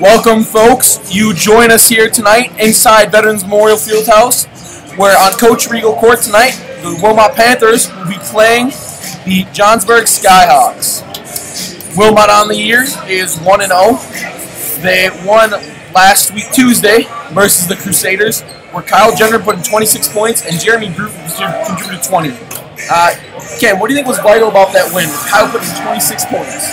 Welcome, folks. You join us here tonight inside Veterans Memorial Fieldhouse, where on Coach Regal Court tonight, the Wilmot Panthers will be playing the Johnsburg Skyhawks. Wilmot on the year is 1-0. They won last week Tuesday versus the Crusaders, where Kyle Jenner put in 26 points and Jeremy Bruton contributed 20. Ken, what do you think was vital about that win? Kyle put in 26 points.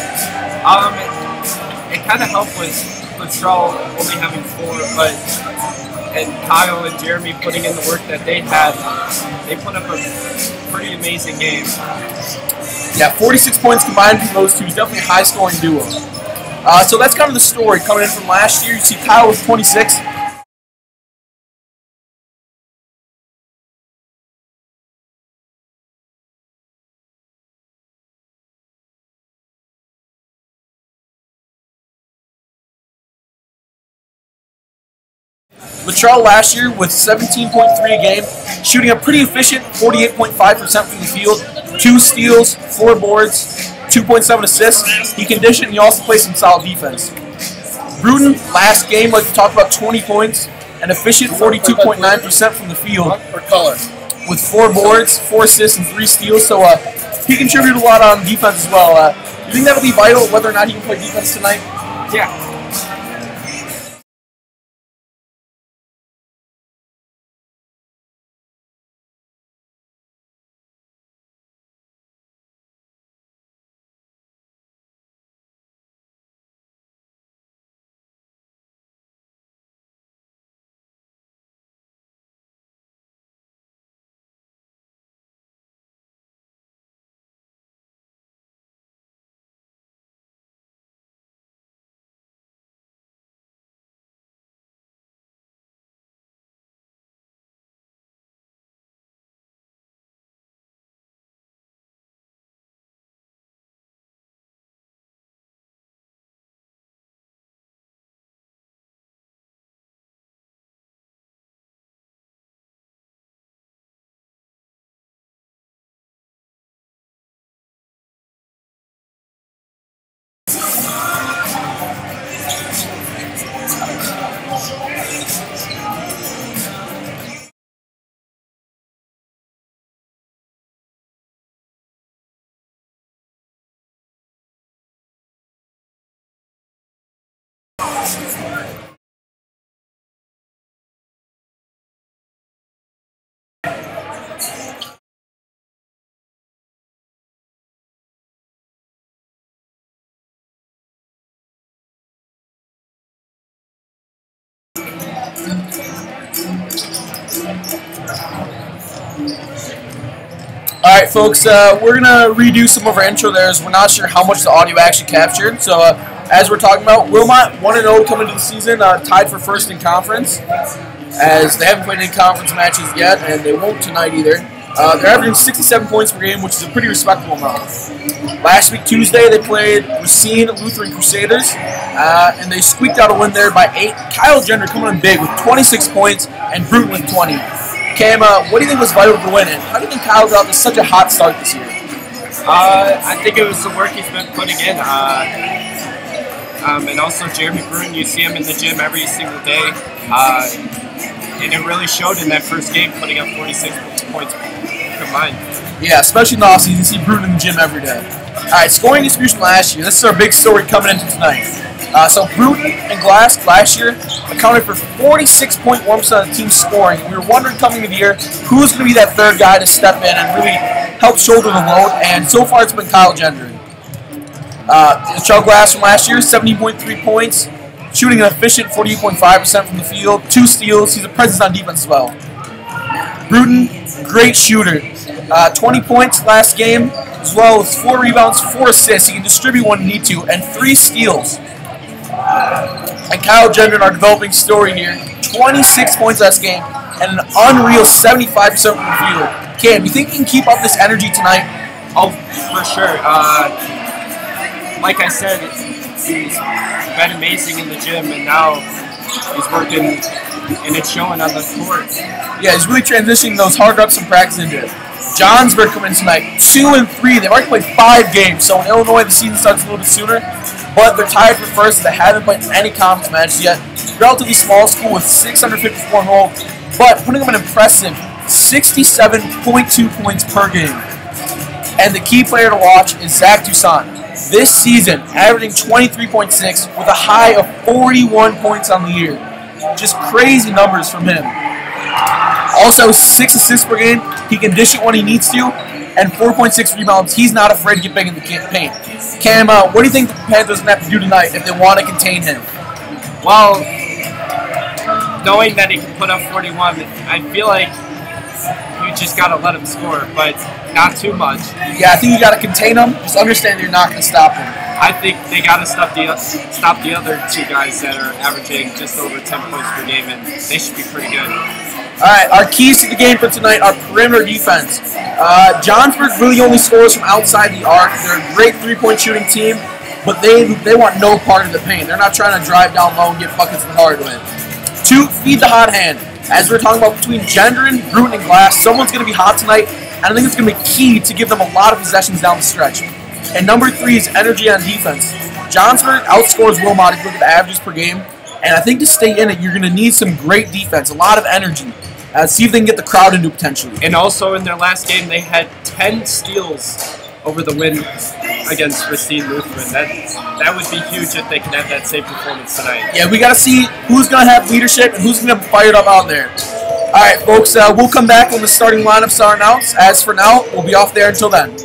It kind of helped with Latrell only having 4, and Kyle and Jeremy putting in the work that they had. They put up a pretty amazing game. Yeah, 46 points combined from those two. It's definitely a high-scoring duo. So that's kind of the story coming in from last year. You see Kyle with 26. Latrell last year with 17.3 a game, shooting a pretty efficient 48.5% from the field, 2 steals, 4 boards, 2.7 assists. He conditioned and he also played some solid defense. Bruton last game, like we talked about, 20 points, an efficient 42.9% from the field, with 4 boards, 4 assists, and 3 steals. So he contributed a lot on defense as well. You think that'll be vital whether or not he can play defense tonight? Yeah. Alright, folks, we're going to redo some of our intro there as we're not sure how much the audio actually captured. So, as we're talking about, Wilmot 1-0 coming into the season, tied for first in conference, as they haven't played any conference matches yet, and they won't tonight either. They're averaging 67 points per game, which is a pretty respectable amount. Last week, Tuesday, they played Racine Lutheran Crusaders, and they squeaked out a win there by 8. Kyle Jenner coming in big with 26 points and Bruton with 20. Cam, what do you think was vital to win, and how do you think Kyle got to such a hot start this year? I think it was the work he's been putting in. And also Jeremy Bruton, you see him in the gym every single day. And it really showed in that first game, putting up 46 points combined. Yeah, especially in the offseason, you see Bruton in the gym every day. Alright, scoring distribution last year. This is our big story coming into tonight. So Bruton and Glass last year accounted for 46.1% of the team's scoring. We were wondering coming into the year who's going to be that third guy to step in and really help shoulder the load, and so far it's been Kyle Jenner. Chuck Glass from last year, 70.3 points, shooting an efficient 48.5% from the field, 2 steals. He's a presence on defense as well. Bruton, great shooter. 20 points last game, as well as 4 rebounds, 4 assists. He can distribute when he needs to, and 3 steals. And Kyle Jenner, our developing story here, 26 points last game, and an unreal 75% from the field. Cam, you think he can keep up this energy tonight? Oh, for sure. Like I said, he's been amazing in the gym, and now he's working, and it's showing on the court. Yeah, he's really transitioning those hard reps and practice into it. Johnsburg coming in tonight, 2-3. They've already played 5 games, so in Illinois the season starts a little bit sooner. But they're tied for first. They haven't played any conference matches yet. Relatively small school with 654 enrolled, but putting them an impressive 67.2 points per game. And the key player to watch is Zach Toussaint. This season, averaging 23.6 with a high of 41 points on the year. Just crazy numbers from him. Also, 6 assists per game. He can dish it when he needs to. And 4.6 rebounds. He's not afraid to get big in the paint. Cam, what do you think the Panthers are going to have to do tonight if they want to contain him? Well, knowing that he can put up 41, I feel like you just got to let him score, but not too much. Yeah, I think you got to contain him. Just understand you're not going to stop him. I think they got to stop the other 2 guys that are averaging just over 10 points per game, and they should be pretty good. All right, our keys to the game for tonight are perimeter defense. Johnsburg really only scores from outside the arc. They're a great three-point shooting team, but they want no part of the paint. They're not trying to drive down low and get buckets the hard way. 2, feed the hot hand. As we were talking about between Gendron, Bruton, and Glass, someone's going to be hot tonight, and I think it's going to be key to give them a lot of possessions down the stretch. And number 3 is energy on defense. Johnsburg outscores Wilmot if you look at the averages per game, and I think to stay in it, you're going to need some great defense, a lot of energy. See if they can get the crowd into potentially. And also in their last game, they had 10 steals over the win against Racine Lutheran. That would be huge if they could have that same performance tonight. Yeah, we got to see who's going to have leadership and who's going to be fired up out there. All right, folks, we'll come back when the starting lineups are announced. As for now, we'll be off there until then.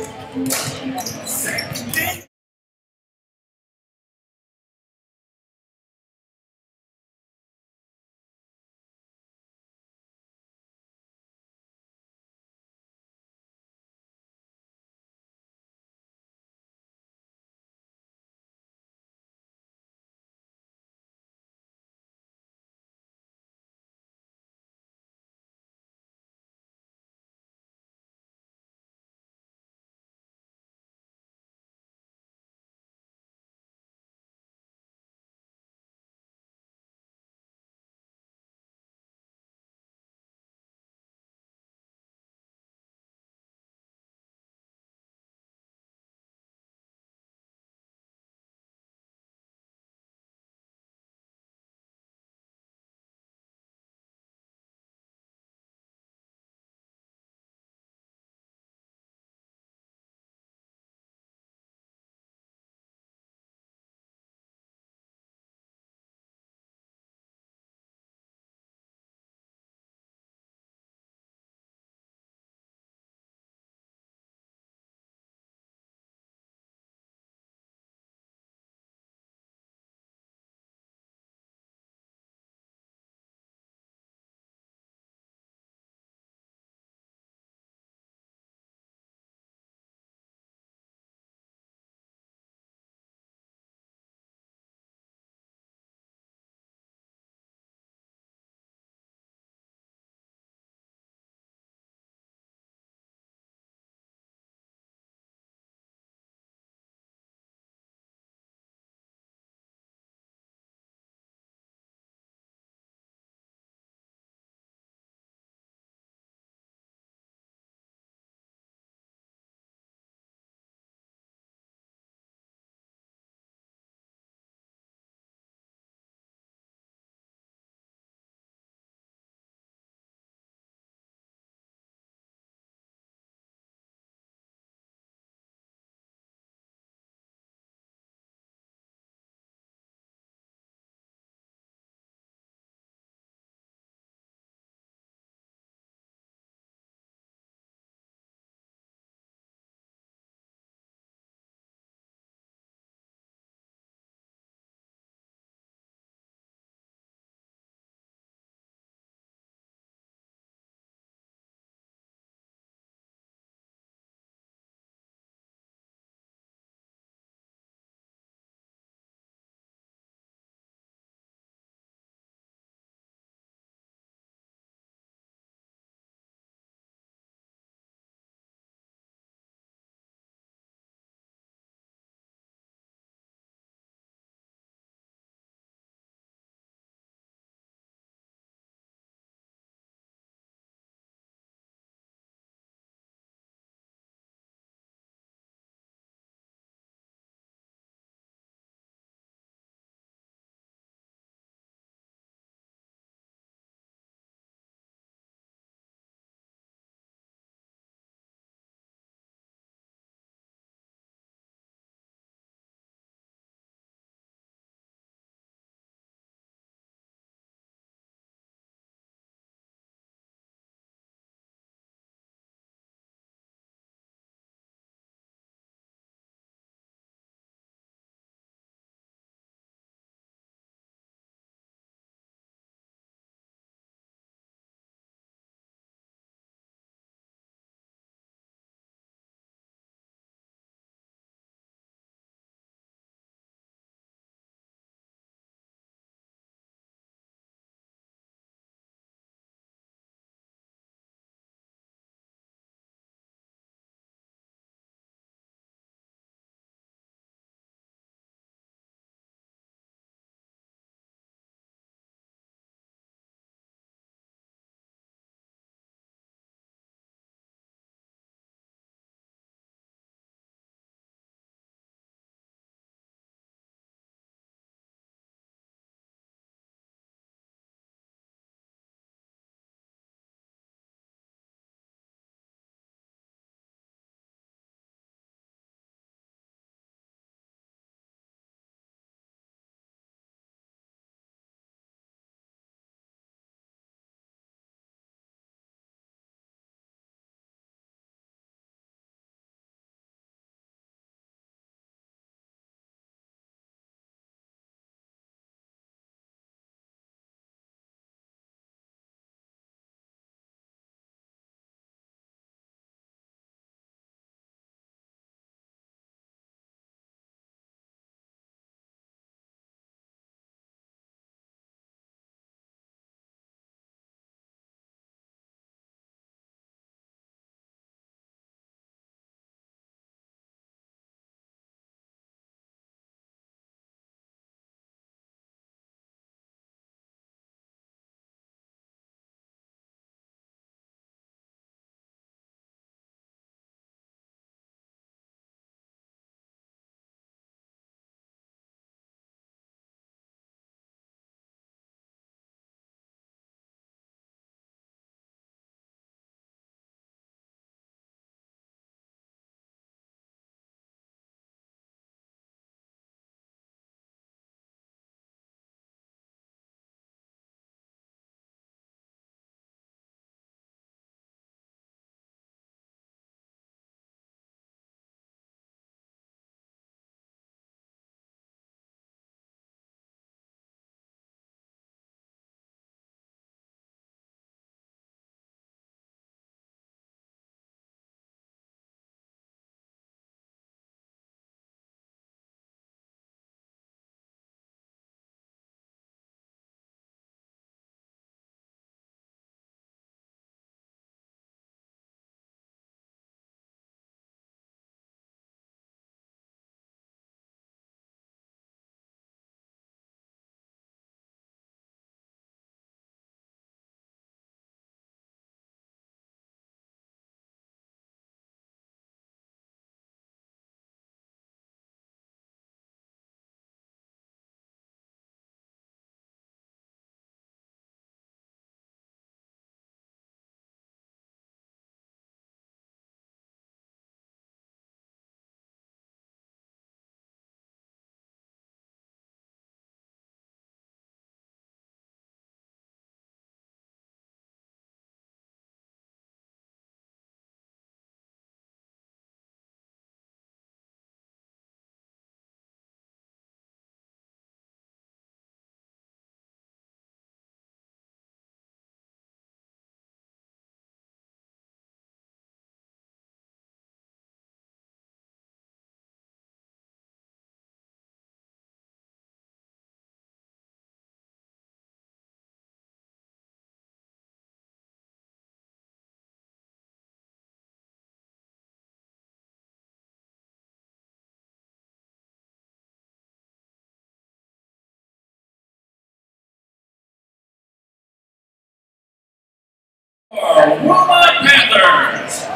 your Wilmot Panthers.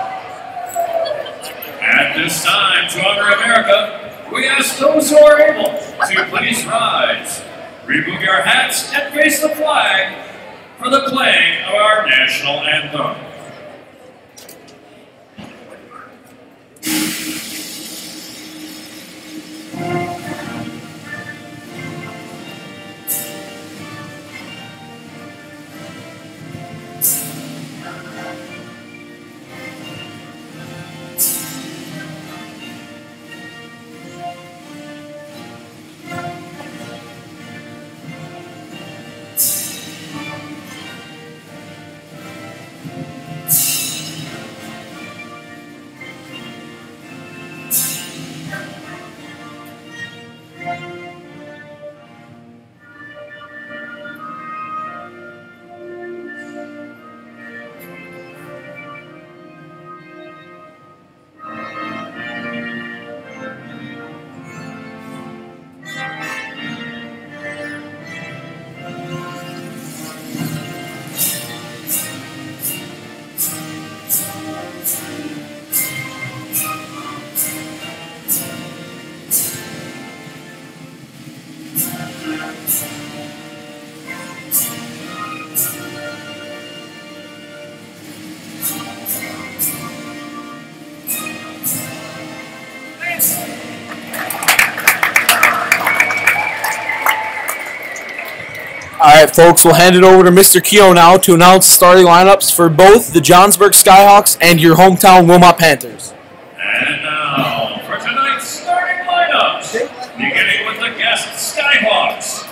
At this time, to honor America, we ask those who are able to please rise, remove your hats, and face the flag for the playing of our national anthem. All right, folks, we'll hand it over to Mr. Keogh now to announce starting lineups for both the Johnsburg Skyhawks and your hometown Wilmot Panthers. And now, for tonight's starting lineups, beginning with the guest Skyhawks.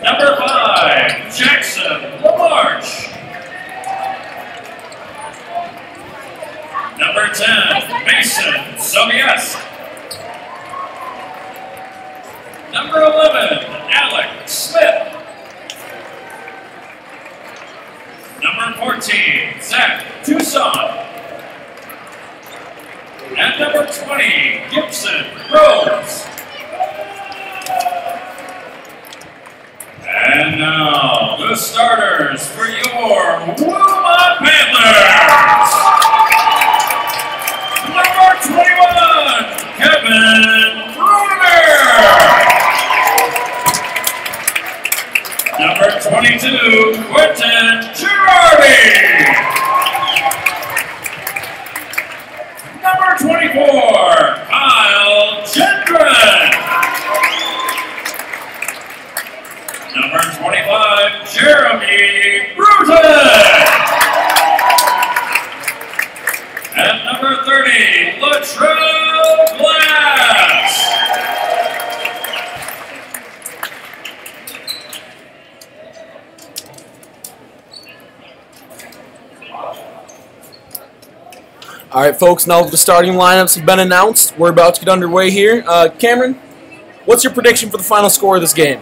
Number 5, Jackson LaMarche. Number 10, Mason Sobiesk. Number 11, Alex Smith. Number 14, Zach Tucson. And number 20, Gibson Rose. And now, the starters for your Wilmot Panthers. Number 21, Kevin Bruner. Number 22, Quentin Girardi. Number 24, Kyle Gendron. Number 25, Jeremy Bruton. And number 30, Latrell Glass. All right, folks, now that the starting lineups have been announced, we're about to get underway here. Cameron, what's your prediction for the final score of this game?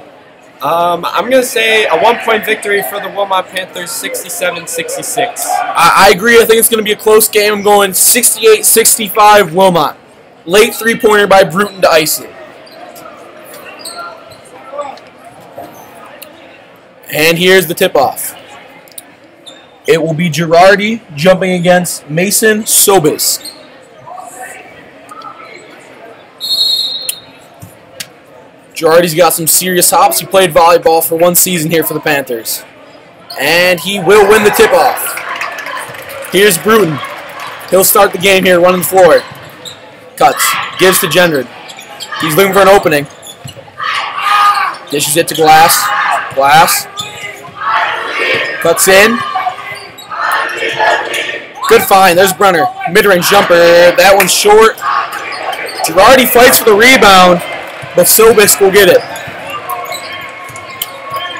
I'm going to say a 1-point victory for the Wilmot Panthers, 67-66. I agree. I think it's going to be a close game. I'm going 68-65 Wilmot. Late three-pointer by Bruton to ice it. And here's the tip-off. It will be Girardi jumping against Mason Sobiesk. Girardi's got some serious hops. He played volleyball for one season here for the Panthers. And he will win the tip-off. Here's Bruton. He'll start the game here, running the floor. Cuts. Gives to Gendron. He's looking for an opening. Dishes it to Glass. Glass. Cuts in. Good find. There's Brenner. Mid-range jumper. That one's short. Girardi fights for the rebound, but Sobiesk will get it.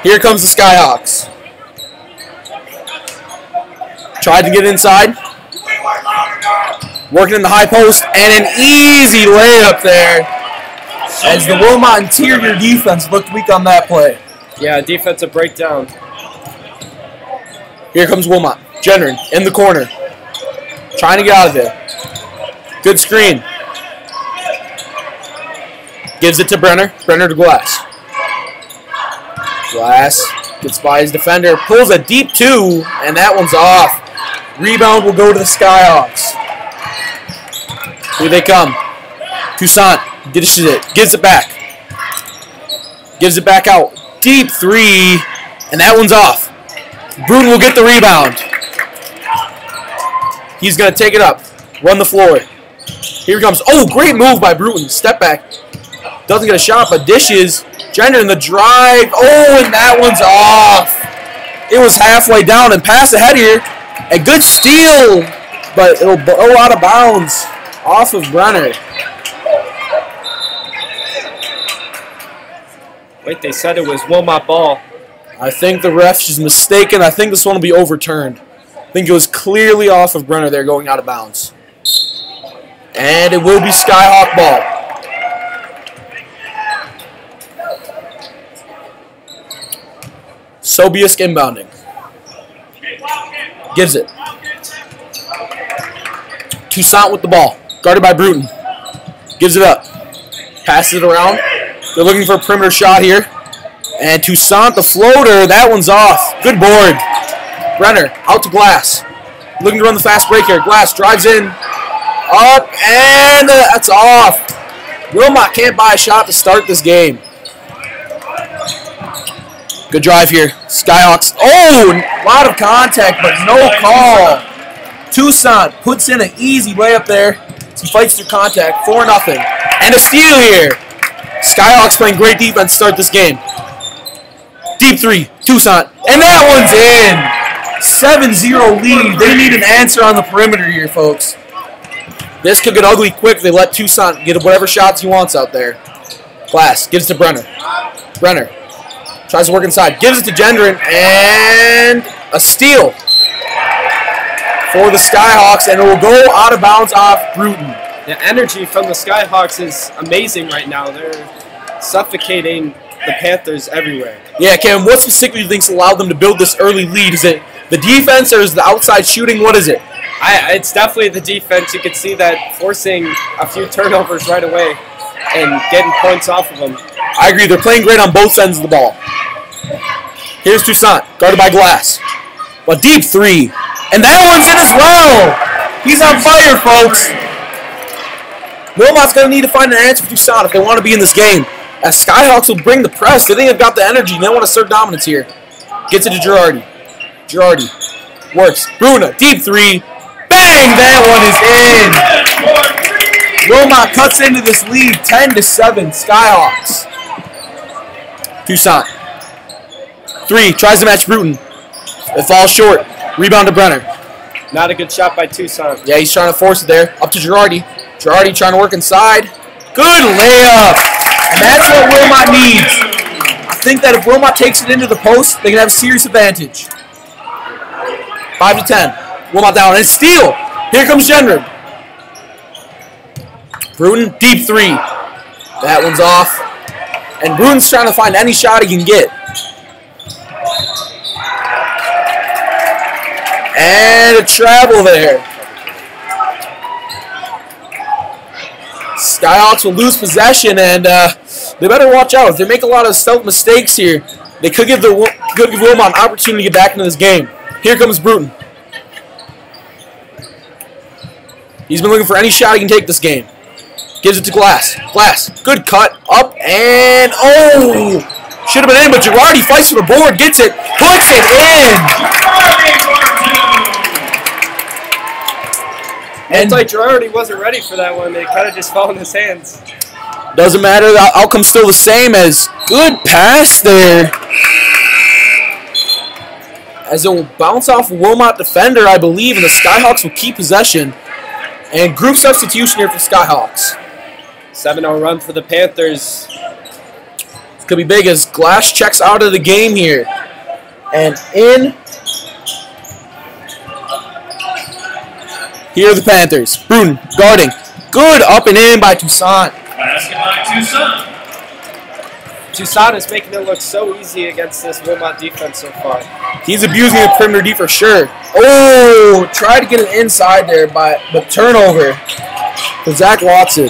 Here comes the Skyhawks. Tried to get inside. Working in the high post, and an easy layup there as the Wilmot interior defense looked weak on that play. Yeah, defensive breakdown. Here comes Wilmot. Gendron in the corner. Trying to get out of it. Good screen. Gives it to Brenner. Brenner to Glass. Glass. Gets by his defender, pulls a deep 2, and that one's off. Rebound will go to the Skyhawks. Here they come. Toussaint dishes it, gives it back. Gives it back out. Deep 3, and that one's off. Bruton will get the rebound. He's going to take it up, run the floor. Here he comes. Oh, great move by Bruton. Step back. Doesn't get a shot, but dishes. Gender in the drive. Oh, and that one's off. It was halfway down and pass ahead here. A good steal, but it'll go out of bounds off of Brenner. Wait, they said it was Wilmot ball. I think the ref is mistaken. I think this one will be overturned. I think it was clearly off of Brenner there going out of bounds. And it will be Skyhawk ball. Sobiesk inbounding. Gives it. Toussaint with the ball. Guarded by Bruton. Gives it up. Passes it around. They're looking for a perimeter shot here. And Toussaint, the floater, that one's off. Good board. Brenner, out to Glass. Looking to run the fast break here. Glass drives in. Up, and that's off. Wilmot can't buy a shot to start this game. Good drive here. Skyhawks. Oh, a lot of contact, but no call. Toussaint puts in an easy layup there. He fights through contact. 4-0. And a steal here. Skyhawks playing great defense to start this game. Deep 3. Toussaint. And that one's in. 7-0 lead. They need an answer on the perimeter here, folks. This could get ugly quick. They let Toussaint get whatever shots he wants out there. Glass gives to Brenner. Brenner tries to work inside. Gives it to Gendron. And a steal for the Skyhawks. And it will go out of bounds off Bruton. The energy from the Skyhawks is amazing right now. They're suffocating the Panthers everywhere. Yeah, Cam, what specifically do you think allowed them to build this early lead? Is it the defense or is it the outside shooting? What is it? It's definitely the defense. You could see that forcing a few turnovers right away and getting points off of them. I agree. They're playing great on both ends of the ball. Here's Toussaint, guarded by Glass. Well, deep 3. And that one's in as well. He's on fire, folks. Wilmot's going to need to find an answer for Toussaint if they want to be in this game. As Skyhawks will bring the press. They think they've got the energy. They want to assert dominance here. Gets it to Girardi. Girardi works. Bruna, deep 3. Bang! That one is in. Wilmot cuts into this lead 10-7. Skyhawks. Toussaint. 3. Tries to match Bruton. It falls short. Rebound to Brenner. Not a good shot by Toussaint. Yeah, he's trying to force it there. Up to Girardi. Girardi trying to work inside. Good layup. And that's what Wilmot needs. I think that if Wilmot takes it into the post, they can have a serious advantage. 5-10. Wilmot down. And steal. Here comes Gendron. Bruton, deep 3. That one's off. And Bruton's trying to find any shot he can get. And a travel there. Skyhawks will lose possession, and they better watch out. If they make a lot of stealth mistakes here, they could give Wilmot an opportunity to get back into this game. Here comes Bruton. He's been looking for any shot he can take this game. Gives it to Glass. Glass, good cut, up, and oh! Should have been in, but Girardi fights for the board, gets it, puts it in! And it's like Girardi wasn't ready for that one. It kind of just fell in his hands. Doesn't matter. The outcome's still the same as good pass there. As it will bounce off a Wilmot defender, I believe, and the Skyhawks will keep possession. And group substitution here for Skyhawks. 7-0 run for the Panthers. This could be big as Glass checks out of the game here. And in... Here are the Panthers. Bruton guarding. Good up and in by Toussaint. Basket by Toussaint. Toussaint is making it look so easy against this Wilmot defense so far. He's abusing the perimeter D for sure. Oh, tried to get it inside there, but turnover for Zach Watson.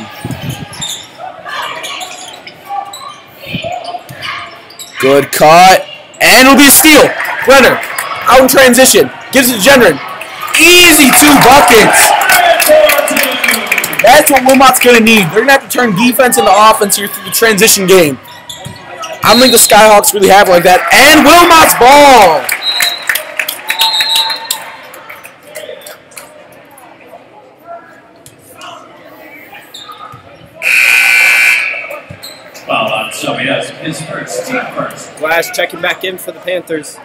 Good cut. And it'll be a steal. Brenner, out in transition. Gives it to Gendron. Easy 2 buckets. That's what Wilmot's going to need. They're going to have to turn defense into offense here through the transition game. I don't think the Skyhawks really have it like that. And Wilmot's ball. Foul on Soviet, his first, team first. Glass checking back in for the Panthers.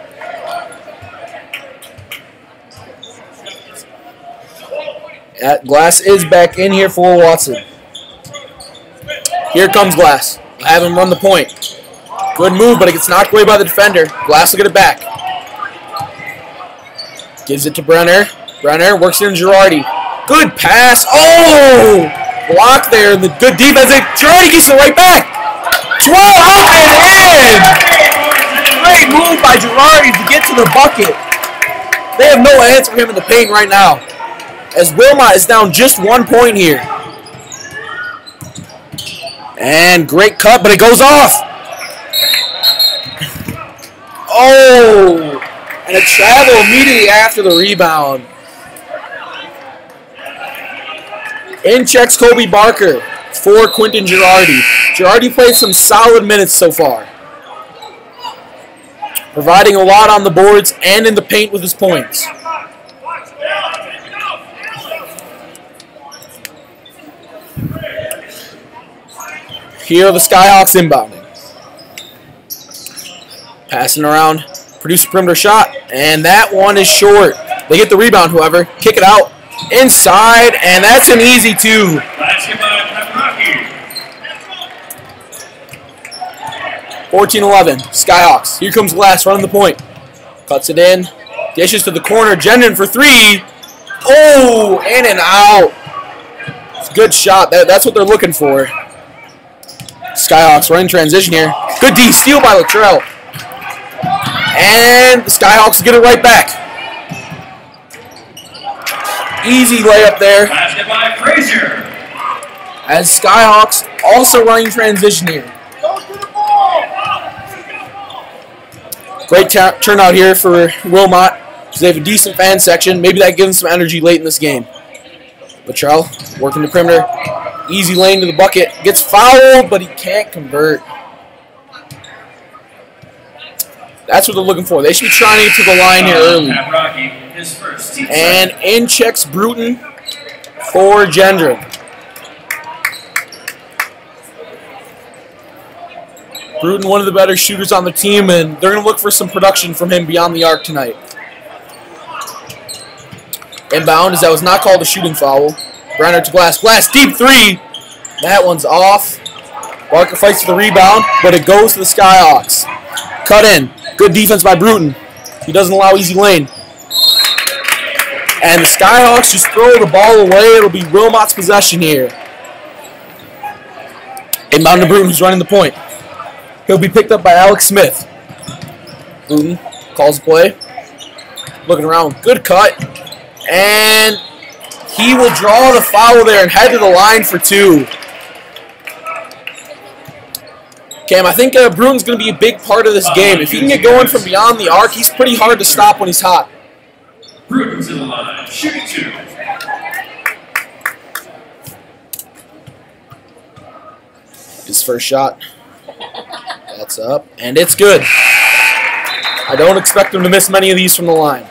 Glass is back in here for Watson. Here comes Glass. Have him run the point. Good move, but it gets knocked away by the defender. Glass will get it back. Gives it to Brenner. Brenner works it in Girardi. Good pass. Oh! Block there, and the good defense. Girardi gets it right back. 12 up and in! Great move by Girardi to get to the bucket. They have no answer for him in the paint right now, as Wilmot is down just 1 point here. And great cut, but it goes off. Oh! And a travel immediately after the rebound. In checks Kobe Barker for Quentin Girardi. Girardi played some solid minutes so far, providing a lot on the boards and in the paint with his points. Here are the Skyhawks inbounding. Passing around, produce a perimeter shot, and that one is short. They get the rebound, however, kick it out inside, and that's an easy 2. 14-11, Skyhawks. Here comes Glass running the point. Cuts it in, dishes to the corner, Gendron for 3. Oh, in and out. It's a good shot. That's what they're looking for. Skyhawks running transition here. Good D, steal by Luttrell. And the Skyhawks get it right back. Easy layup there. Basket by Frazier. As Skyhawks also running transition here. Great turnout here for Wilmot, because they have a decent fan section. Maybe that gives them some energy late in this game. Luttrell working the perimeter. Easy lane to the bucket. Gets fouled, but he can't convert. That's what they're looking for. They should be trying to get to the line here early. And in checks Bruton for Gendron. Bruton, one of the better shooters on the team, and they're going to look for some production from him beyond the arc tonight. Inbound, as that was not called a shooting foul. Brenner to Glass. Glass, deep 3. That one's off. Barker fights for the rebound, but it goes to the Skyhawks. Cut in. Good defense by Bruton. He doesn't allow easy lane. And the Skyhawks just throw the ball away. It'll be Wilmot's possession here. Inbound to Bruton, who's running the point. He'll be picked up by Alex Smith. Bruton calls the play. Looking around. Good cut. And he will draw the foul there and head to the line for 2. Cam, I think Bruton's going to be a big part of this game. If he can get going from beyond the arc, he's pretty hard to stop when he's hot. Bruton's in the line, shooting 2. His first shot. That's up, and it's good. I don't expect him to miss many of these from the line.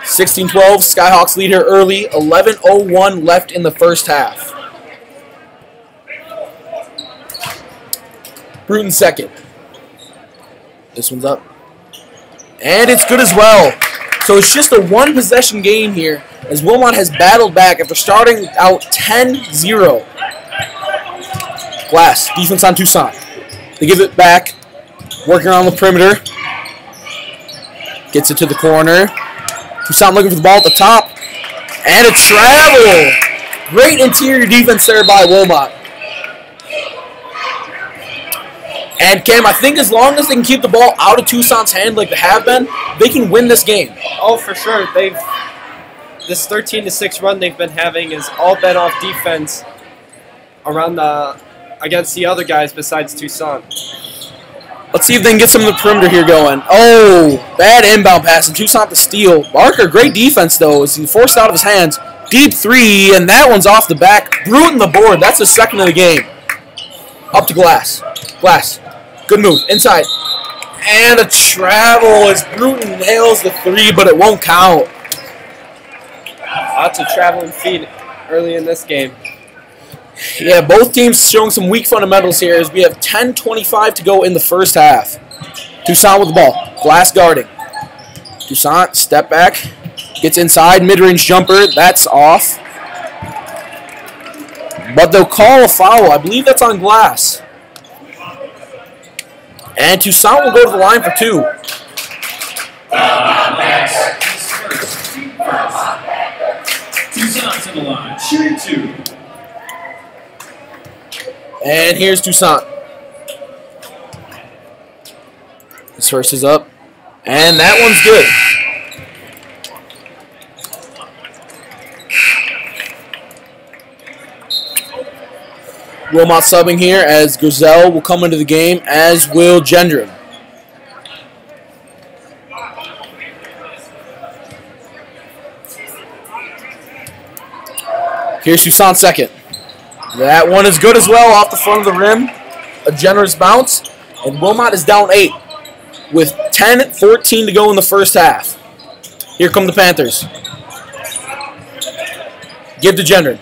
16-12, Skyhawks lead here early. 11:01 left in the first half. Bruton second. This one's up. And it's good as well. So it's just a 1-possession game here, as Wilmot has battled back after starting out 10-0. Glass, defense on Toussaint. They give it back, working around the perimeter. Gets it to the corner. Toussaint looking for the ball at the top. And a travel. Great interior defense there by Wilmot. And Cam, I think as long as they can keep the ball out of Toussaint's hand like they have been, they can win this game. Oh, for sure. This 13-6 run they've been having is all been off defense around against the other guys besides Toussaint. Let's see if they can get some of the perimeter here going. Oh, bad inbound pass, and Toussaint to steal. Barker, great defense, though, as he forced out of his hands. Deep three, and that one's off the back. Bruton the board. That's the second of the game. Up to Glass. Glass. Good move. Inside. And a travel as Bruton nails the three, but it won't count. Lots of traveling feet early in this game. Yeah, both teams showing some weak fundamentals here as we have 10:25 to go in the first half. Toussaint with the ball. Glass guarding. Toussaint, step back. Gets inside, mid-range jumper. That's off. But they'll call a foul. I believe that's on Glass. And Toussaint will go to the line for two. Toussaint to the line, shooting two. And here's Toussaint. His first is up. And that one's good. Wilmot subbing here as Griselle will come into the game, as will Gendron. Here's Toussaint second. That one is good as well off the front of the rim. A generous bounce. And Wilmot is down 8 with 10:14 to go in the first half. Here come the Panthers. Give to Gendron.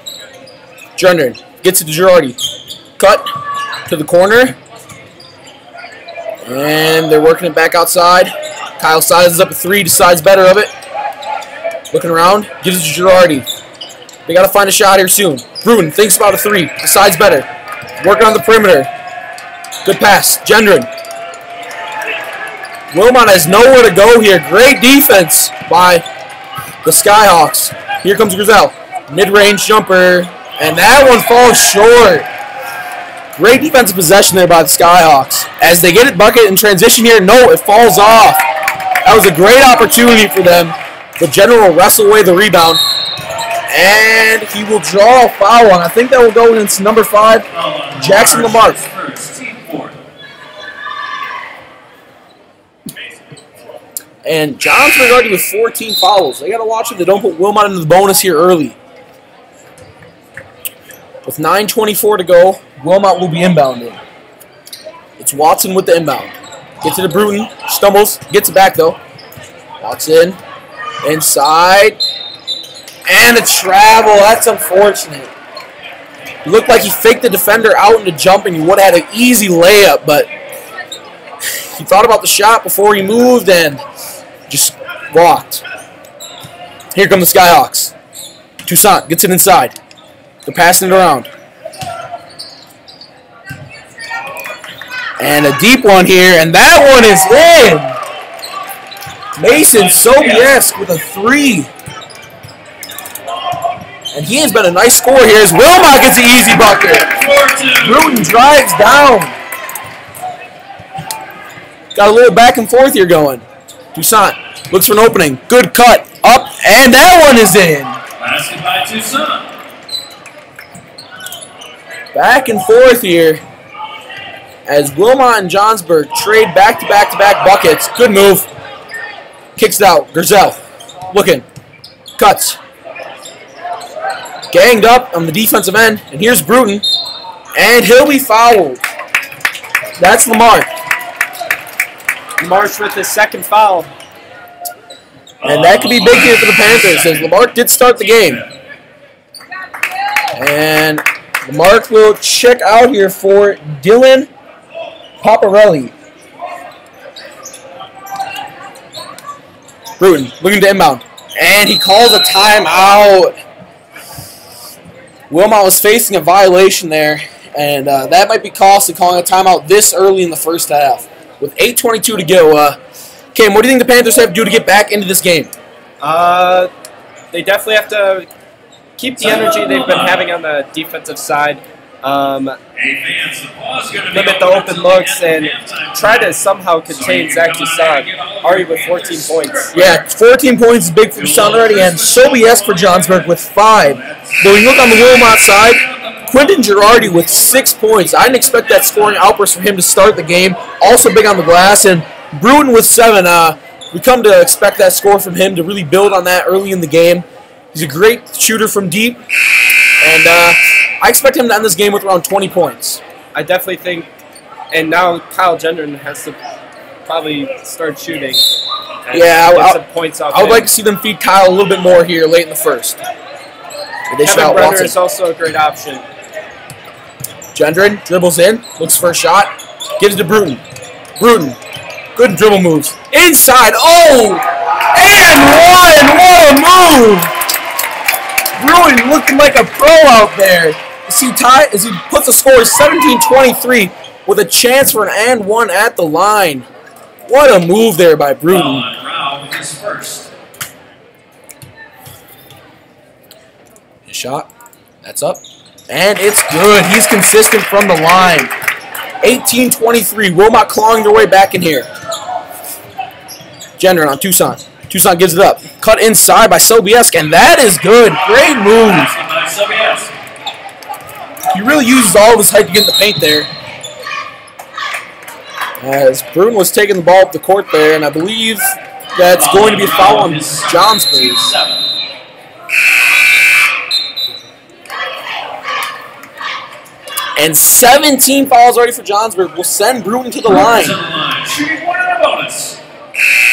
Gendron gets it to Girardi. Cut to the corner. And they're working it back outside. Kyle sizes up a three, decides better of it. Looking around, gives it to Girardi. They got to find a shot here soon. Bruton thinks about a three, decides better. Working on the perimeter. Good pass. Gendron. Wilmot has nowhere to go here. Great defense by the Skyhawks. Here comes Griselle. Mid-range jumper. And that one falls short. Great defensive possession there by the Skyhawks. As they get it bucket in transition here, no, it falls off. That was a great opportunity for them. But General will wrestle away the rebound. And he will draw a foul on. I think that will go against number 5, Jackson Lamarck. And Johnsburg already with 14 fouls. They got to watch if they don't put Wilmot into the bonus here early. With 9:24 to go, Wilmot will be inbounding. It's Watson with the inbound. Gets it to Bruton. Stumbles. Gets it back, though. Watson. Inside. And a travel. That's unfortunate. It looked like he faked the defender out into jumping. He would have had an easy layup, but he thought about the shot before he moved and just walked. Here come the Skyhawks. Toussaint gets it inside. They're passing it around. And a deep one here, and that one is in. Mason Sobiesk with a three. And he has been a nice scorer here as Wilmot gets the easy bucket. Bruton drives down. Got a little back and forth here going. Toussaint looks for an opening. Good cut. Up, and that one is in. Basket by Toussaint. Back and forth here as Wilmot and Johnsburg trade back-to-back-to-back buckets. Good move. Kicks it out. Griselle looking. Cuts. Ganged up on the defensive end. And here's Bruton. And he'll be fouled. That's Lamarck. Lamarck with his second foul. And that could be big here for the Panthers as Lamarck did start the game. And Lamarck will check out here for Dylan Paparelli. Bruton looking to inbound. And he calls a timeout. Wilmot was facing a violation there, and that might be costly, calling a timeout this early in the first half. With 8:22 to go, Cam, what do you think the Panthers have to do to get back into this game? They definitely have to keep the energy they've been having on the defensive side. Limit the open looks and try to somehow contain Zach Toussaint, already with 14 points. Yeah, 14 points is big for Toussaint already, and Sobiesk for Johnsburg with 5. But when you look on the Wilmot side, Quentin Girardi with 6 points. I didn't expect that scoring outburst from him to start the game. Also big on the glass. And Bruton with 7. We come to expect that score from him to really build on that early in the game. He's a great shooter from deep. And I expect him to end this game with around 20 points. I definitely think, and now Kyle Gendron has to probably start shooting. Yeah, I would like to see them feed Kyle a little bit more here late in the first. Kevin Brenner is also a great option. Gendron dribbles in, looks for a shot, gives to Bruton. Bruton, good dribble moves. Inside, oh! And one, what a move! Bruton looking like a pro out there. As he puts the score 17-23 with a chance for an and one at the line. What a move there by Bruton. His shot, that's up, and it's good. He's consistent from the line. 18-23, Wilmot clawing their way back in here. Gendron on Toussaint. Toussaint gives it up. Cut inside by Sobiesk, and that is good. Great move. He really uses all of his height to get in the paint there. As Bruton was taking the ball up the court there, and I believe that's going to be a foul on Johnsburg. And 17 fouls already for Johnsburg will send Bruton to the line.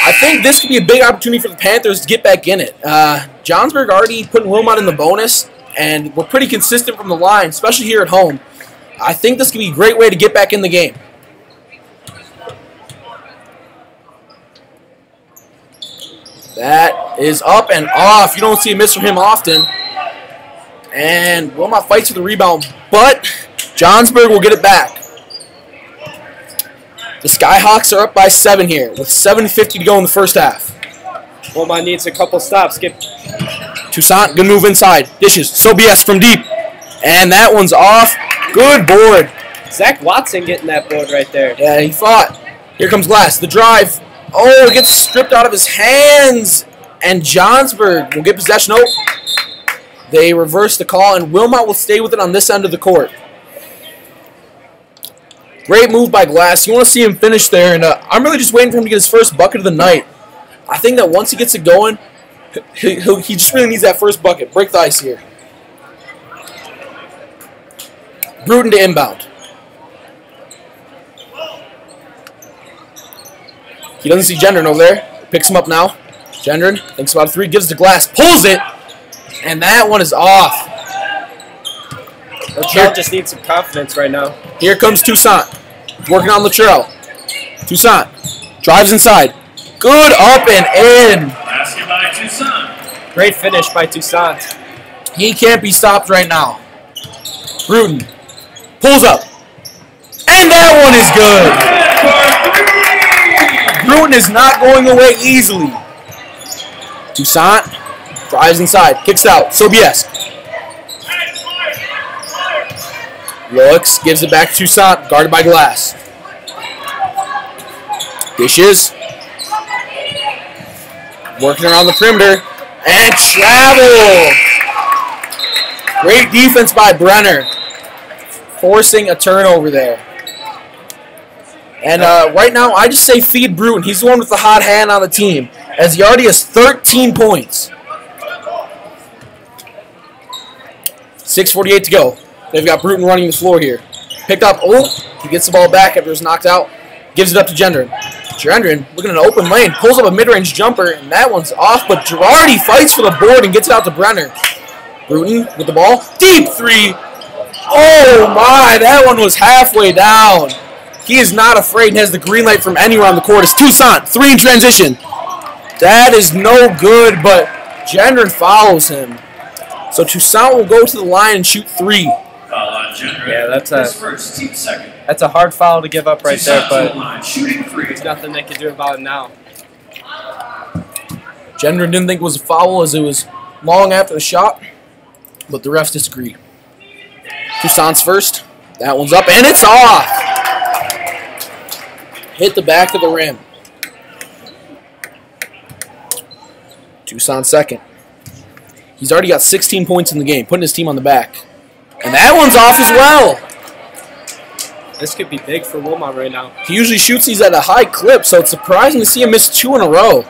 I think this could be a big opportunity for the Panthers to get back in it. Johnsburg already putting Wilmot in the bonus, and we're pretty consistent from the line, especially here at home. I think this could be a great way to get back in the game. That is up and off. You don't see a miss from him often. And Wilmot fights for the rebound, but Johnsburg will get it back. The Skyhawks are up by 7 here with 7:50 to go in the first half. Wilmot needs a couple stops. Toussaint, good move inside. Dishes, Sobiesk from deep. And that one's off. Good board. Zach Watson getting that board right there. Yeah, he fought. Here comes Glass. The drive. Oh, it gets stripped out of his hands. And Johnsburg will get possession. Oh, they reverse the call, and Wilmot will stay with it on this end of the court. Great move by Glass. You want to see him finish there, and I'm really just waiting for him to get his first bucket of the night. I think that once he gets it going, he just really needs that first bucket. Break the ice here. Bruton to inbound. He doesn't see Gendron over there. Picks him up now. Gendron thinks about a 3, gives it to Glass, pulls it, and that one is off. Latrell just needs some confidence right now. Here comes Toussaint, working on Latrell. Toussaint drives inside. Good up and in. Basket by Toussaint. Great finish by Toussaint. He can't be stopped right now. Bruton pulls up, and that one is good. Bruton is not going away easily. Toussaint drives inside, kicks it out. Sobiesk looks, gives it back to Toussaint, guarded by Glass. Dishes. Working around the perimeter. And travel. Great defense by Brenner. Forcing a turnover there. And right now, I just say feed Bruton. He's the one with the hot hand on the team, as he already has 13 points. 6:48 to go. They've got Bruton running the floor here. Picked up. Oh, he gets the ball back after it's knocked out. Gives it up to Gendron. Gendron looking at an open lane. Pulls up a mid-range jumper, and that one's off. But Girardi fights for the board and gets it out to Brenner. Bruton with the ball. Deep 3. Oh, my. That one was halfway down. He is not afraid and has the green light from anywhere on the court. It's Toussaint. 3 in transition. That is no good, but Gendron follows him. So Toussaint will go to the line and shoot 3. Yeah, that's a hard foul to give up right there, but there's nothing they can do about it now. Gendron didn't think it was a foul as it was long after the shot, but the refs disagree. Toussaint's first. That one's up, and it's off. Hit the back of the rim. Toussaint second. He's already got 16 points in the game, putting his team on the back. And that one's off as well. This could be big for Wilmot right now. He usually shoots these at a high clip, so it's surprising to see him miss 2 in a row.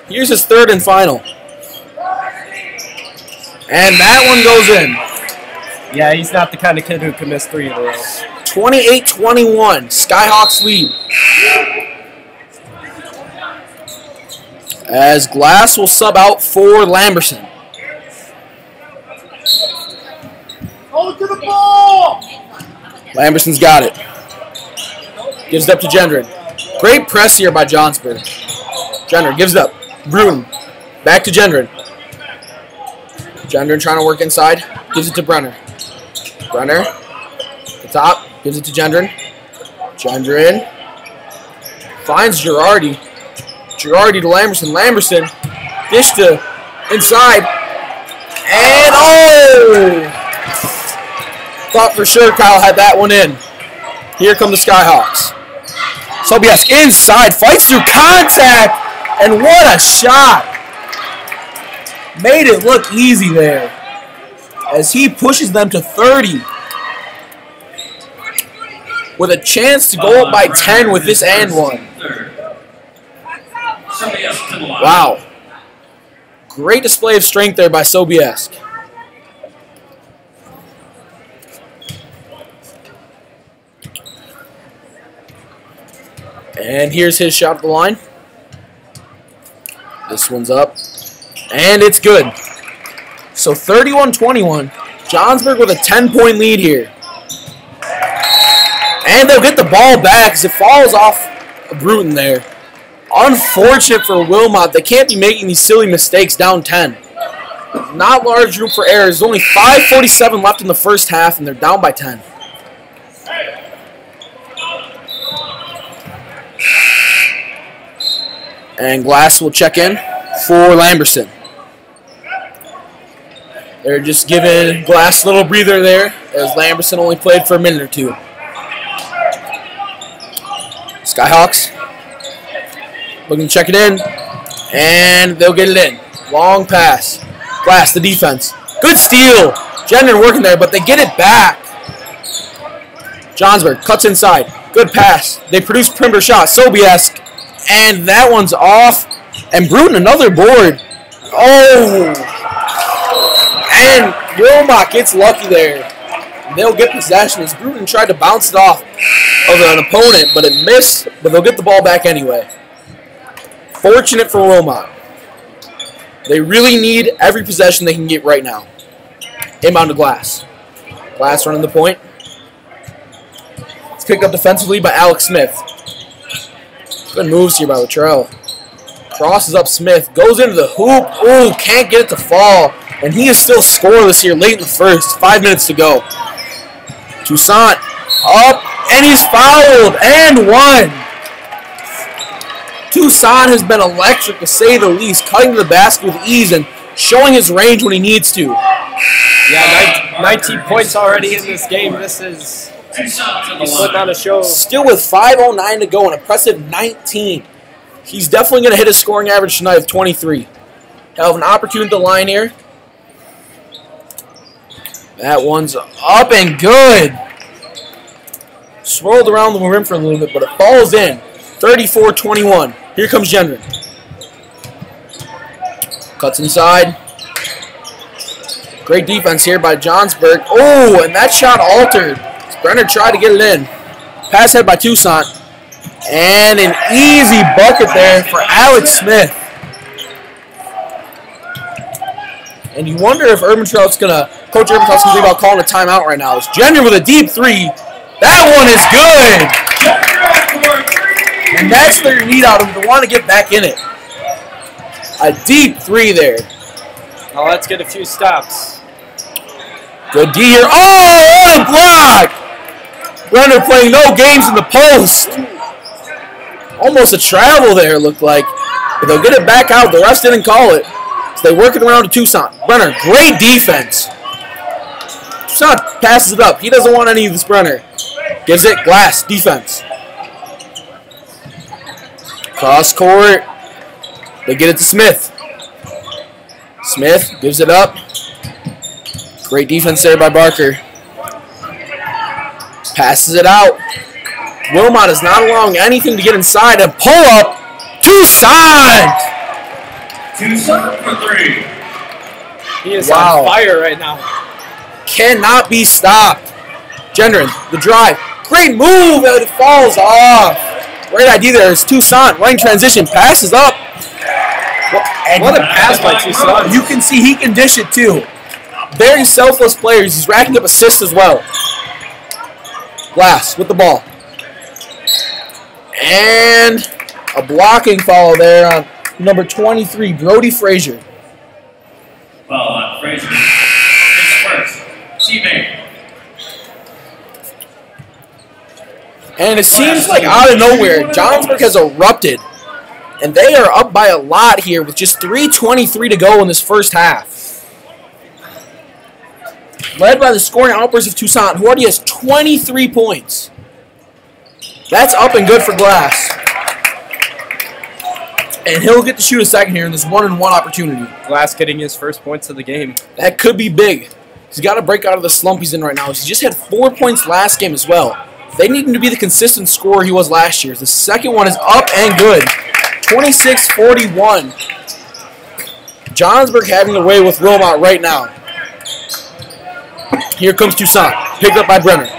Here's his third and final. And that one goes in. Yeah, he's not the kind of kid who can miss 3 in a row. 28-21, Skyhawks lead. As Glass will sub out for Lamberson. Hold to the ball! Lamberson's got it. Gives it up to Gendron. Great press here by Johnsburg. Gendron gives it up. Bruton. Back to Gendron. Gendron trying to work inside. Gives it to Brenner. Brenner. The top. Gives it to Gendron. Gendron. Finds Girardi. Girardi to Lamberson. Lamberson. Dish to inside. And oh! Thought for sure Kyle had that one in. Here come the Skyhawks. Sobiesk inside. Fights through contact. And what a shot. Made it look easy there. As he pushes them to 30. With a chance to go up by 10 with this and one. Wow. Great display of strength there by Sobiesk. And here's his shot at the line. This one's up. And it's good. So 31-21. Johnsburg with a 10-point lead here. And they'll get the ball back as it falls off Bruton there. Unfortunate for Wilmot. They can't be making these silly mistakes down 10. Not large room for errors. There's only 5:47 left in the first half, and they're down by 10. And Glass will check in for Lamberson. They're just giving Glass a little breather there, as Lamberson only played for a minute or two. Skyhawks looking to check it in, and they'll get it in. Long pass. Glass, the defense. Good steal. Gendron working there, but they get it back. Johnsburg cuts inside. Good pass. They produce perimeter shot. Sobiesk. And that one's off. And Bruton, another board. Oh! And Wilmot gets lucky there. They'll get possession as Bruton tried to bounce it off of an opponent, but it missed. But they'll get the ball back anyway. Fortunate for Wilmot. They really need every possession they can get right now. Inbound to Glass. Glass running the point. It's picked up defensively by Alex Smith. Good moves here by Luttrell. Crosses up Smith. Goes into the hoop. Ooh, can't get it to fall. And he is still scoreless here late in the first. 5 minutes to go. Toussaint up. And he's fouled. And one. Toussaint has been electric to say the least. Cutting to the basket with ease and showing his range when he needs to. Yeah, 19 points already in this game. This is... He's putting on a show. Still with 5:09 to go, an impressive 19. He's definitely going to hit his scoring average tonight of 23. He'll have an opportunity at the line here. That one's up and good. Swirled around the rim for a little bit, but it falls in. 34-21. Here comes Gendron. Cuts inside. Great defense here by Johnsburg. Oh, and that shot altered. Brenner tried to get it in. Pass head by Toussaint. And an easy bucket there for Alex Smith. And you wonder if Coach Urbantraut's going to think about calling a timeout right now. It's Gendron with a deep three. That one is good. And that's what you need out of him to want to get back in it. A deep three there. Now let's get a few stops. Good D here. Oh, what a block! Brenner playing no games in the post. Almost a travel there, looked like. But they'll get it back out. The refs didn't call it. So they work it around to Toussaint. Brenner, great defense. Toussaint passes it up. He doesn't want any of this, Brenner. Gives it. Glass, defense. Cross court. They get it to Smith. Smith gives it up. Great defense there by Barker. Passes it out. Wilmot is not allowing anything to get inside and pull up. Toussaint! Toussaint for 3. He is on fire right now. Cannot be stopped. Gendron, the drive. Great move, and it falls off. Great idea there. It's Toussaint running transition. Passes up. What a pass by Toussaint. You can see he can dish it too. Very selfless players. He's racking up assists as well. Glass with the ball. And a blocking foul there on number 23, Brody Frazier. Foul on Frazier. His first. Teammate. And it seems like out of nowhere, Johnsburg has erupted. And they are up by a lot here with just 3:23 to go in this first half. Led by the scoring outburst of Toussaint, who already has 23 points. That's up and good for Glass. And he'll get to shoot a second here in this 1-on-1 opportunity. Glass getting his first points of the game. That could be big. He's got to break out of the slump he's in right now. He just had 4 points last game as well. They need him to be the consistent scorer he was last year. The second one is up and good. 26-41. Johnsburg having their way with Wilmot right now. Here comes Toussaint. Picked up by Brenner.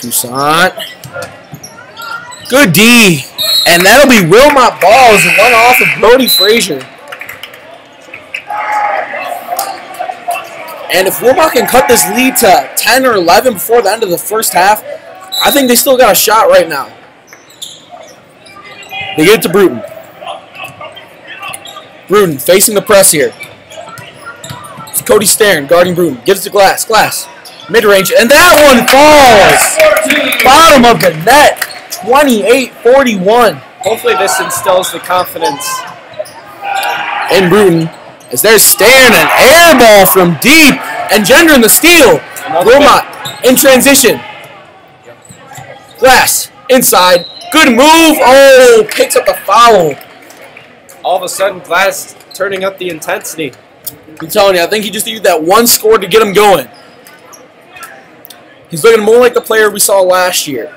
Toussaint. Good D. And that'll be Wilmot ball as it went off of Brody Frazier. And if Wilmot can cut this lead to 10 or 11 before the end of the first half, I think they still got a shot right now. They get it to Bruton. Bruton facing the press here. It's Cody Stern guarding Bruton. Gives it to Glass. Glass. Mid-range. And that one falls! Bottom of the net. 28-41. Hopefully this instills the confidence in Bruton. As there's Stern, an air ball from deep. And Gendron the steal. Wilmot in transition. Glass inside. Good move. Oh, picks up the foul. All of a sudden, Glass turning up the intensity. I'm telling you, I think he just needed that one score to get him going. He's looking more like the player we saw last year.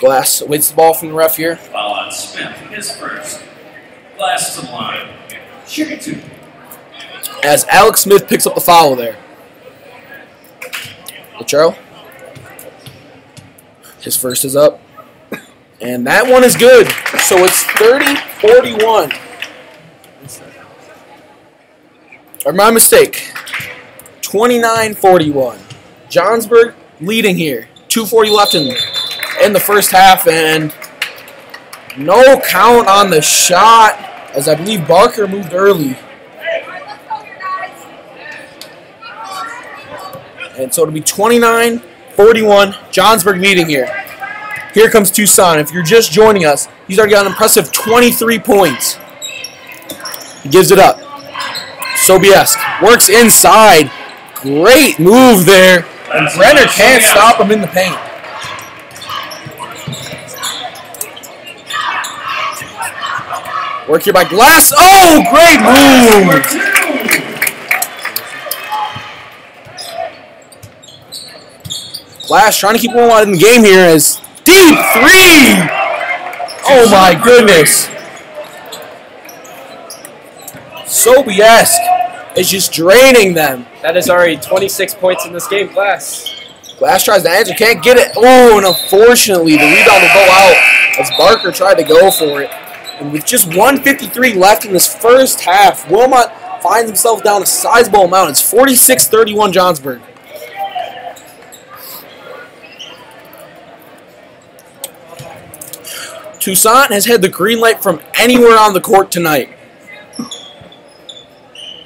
Glass waits the ball from the ref here. Foul on Smith, his first. Glass to the line. Shooting 2. As Alex Smith picks up the foul there. Lachero. His first is up. And that one is good. So it's 30-41. Or my mistake. 29-41. Johnsburg leading here. 2:40 left in the first half. And no count on the shot, as I believe Barker moved early. And so it'll be 29-41, Johnsburg leading here. Here comes Toussaint. If you're just joining us, he's already got an impressive 23 points. He gives it up. Sobiesk works inside. Great move there. And Brenner can't stop him in the paint. Work here by Glass. Oh, great move. Glass trying to keep Wilmot in the game here as deep 3. Oh my goodness. Sobiesk is just draining them. That is already 26 points in this game, Glass. Glass tries to answer, can't get it. Oh, and unfortunately the rebound will go out as Barker tried to go for it. And with just 1:53 left in this first half, Wilmot finds himself down a sizable amount. It's 46-31 Johnsburg. Toussaint has had the green light from anywhere on the court tonight.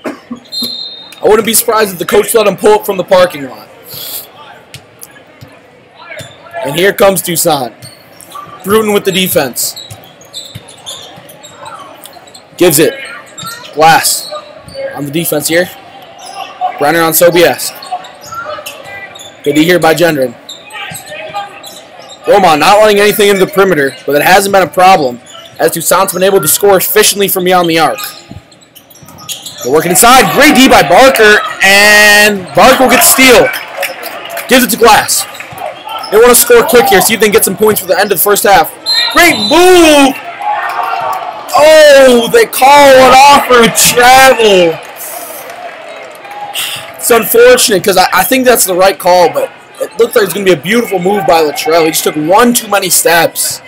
I wouldn't be surprised if the coach let him pull up from the parking lot. And here comes Toussaint. Bruton with the defense. Gives it. Glass on the defense here. Brenner on Sobiesk. Good D here by Gendron. Wilmot not letting anything into the perimeter, but it hasn't been a problem, as Toussaint's been able to score efficiently from beyond the arc. They're working inside. Great D by Barker, and Barker will get the steal. Gives it to Glass. They want to score quick here, see if they can get some points for the end of the first half. Great move! Oh, they call it off for travel. It's unfortunate because I think that's the right call, but it looked like it's going to be a beautiful move by Luttrell. He just took one too many steps.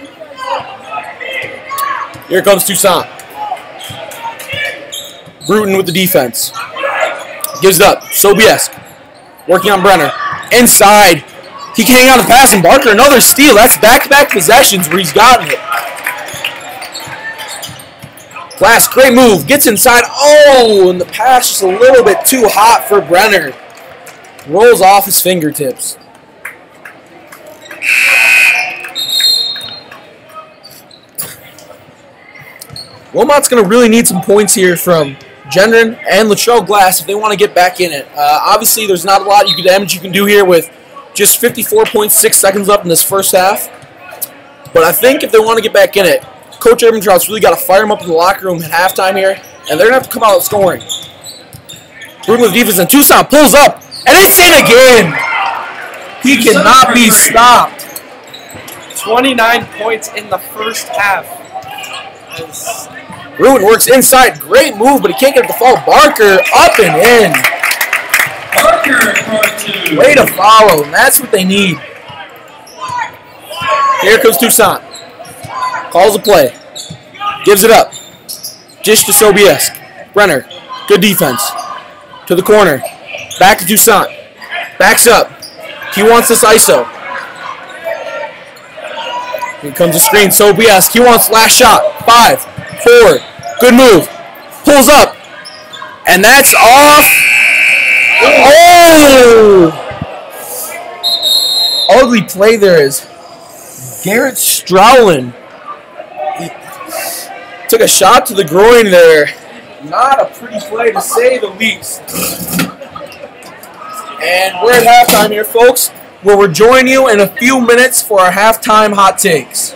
Here comes Toussaint. Bruton with the defense. Gives it up. Sobiesk working on Brenner. Inside. He can hang on the pass, and Barker, another steal. That's back-to-back possessions where he's gotten it. Glass, great move. Gets inside. Oh, and the pass just a little bit too hot for Brenner. Rolls off his fingertips. Wilmot's going to really need some points here from Gendron and Luttrell Glass if they want to get back in it. Obviously, there's not a lot damage you can do here with just 54.6 seconds left in this first half. But I think if they want to get back in it, Coach Ehrmantraut's really got to fire them up in the locker room at halftime here, and they're going to have to come out scoring. Bruton with defense, and Toussaint pulls up, and it's in again! He cannot be stopped. 29 points in the first half. Bruton works inside. Great move, but he can't get it to fall. Barker up and in. Barker for 2. Way to follow, and that's what they need. Here comes Toussaint. Calls a play. Gives it up. Dish to Sobiesk. Brenner. Good defense. To the corner. Back to Toussaint. Backs up. He wants this ISO. Here comes the screen. Sobiesk. He wants last shot. 5, 4. Good move. Pulls up. And that's off. Oh! Ugly play there is Garrett Strowlin. He took a shot to the groin there. Not a pretty play to say the least. And we're at halftime here, folks. We'll rejoin you in a few minutes for our halftime hot takes.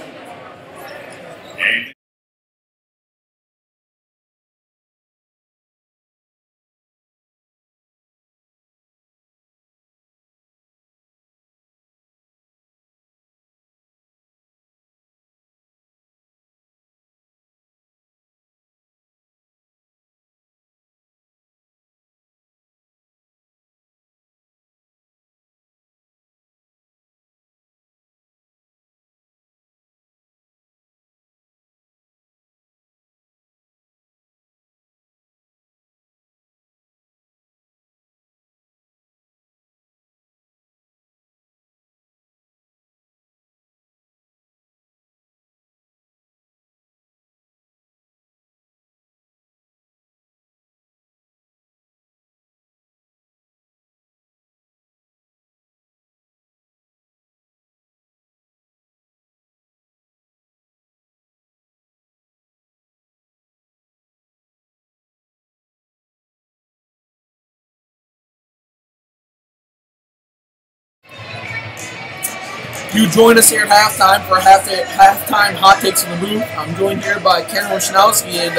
You join us here at halftime for halftime hot takes in the booth. I'm joined here by Ken Wojnowski, and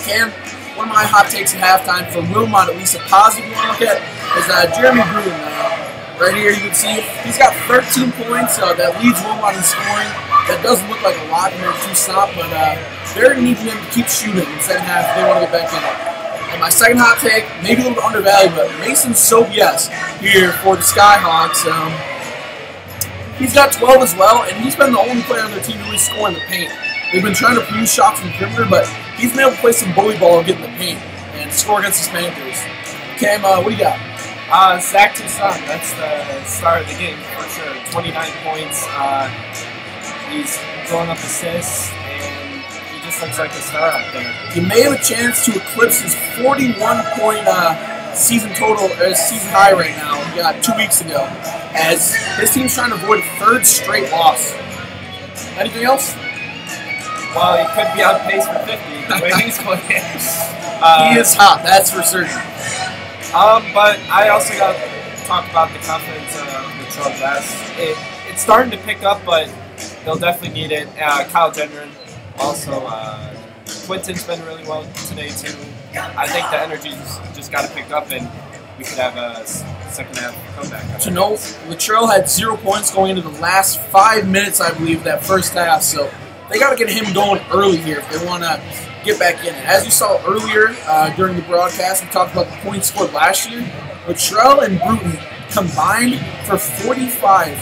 Ken, one of my hot takes at halftime for Wilmot, at least a positive one to look at, is Jeremy Bruton. Right here you can see he's got 13 points that leads Wilmot in scoring. That doesn't look like a lot in their Toussaint, but they're going to need him to keep shooting in the second half if they want to get back in it. And my second hot take, maybe a little bit undervalued, but Mason Sobiesk here for the Skyhawks. He's got 12 as well, and he's been the only player on their team to really score in the paint. They've been trying to produce shots in the perimeter, but he's been able to play some bully ball and get in the paint and score against the Panthers. Cam, what do you got? Zach Toussaint, that's the star of the game for sure. 29 points. He's throwing up assists, and he just looks like a star out there. He may have a chance to eclipse his 41-point season total, season high right now. He got 2 weeks ago, as his team's trying to avoid a third straight loss. Anything else? Well, he could be on pace for 50 the way he's playing. He is hot, that's for certain. But I also got to talk about the confidence of Luttrell Glass. It's starting to pick up, but they'll definitely need it. Kyle Gendron also. Quinton's been really well today too. I think the energy's just got to pick up, and we could have a second half comeback. To note, Latrell had 0 points going into the last 5 minutes, I believe, of that first half. So they got to get him going early here if they want to get back in it. As you saw earlier during the broadcast, we talked about the points scored last year. Latrell and Bruton combined for 45,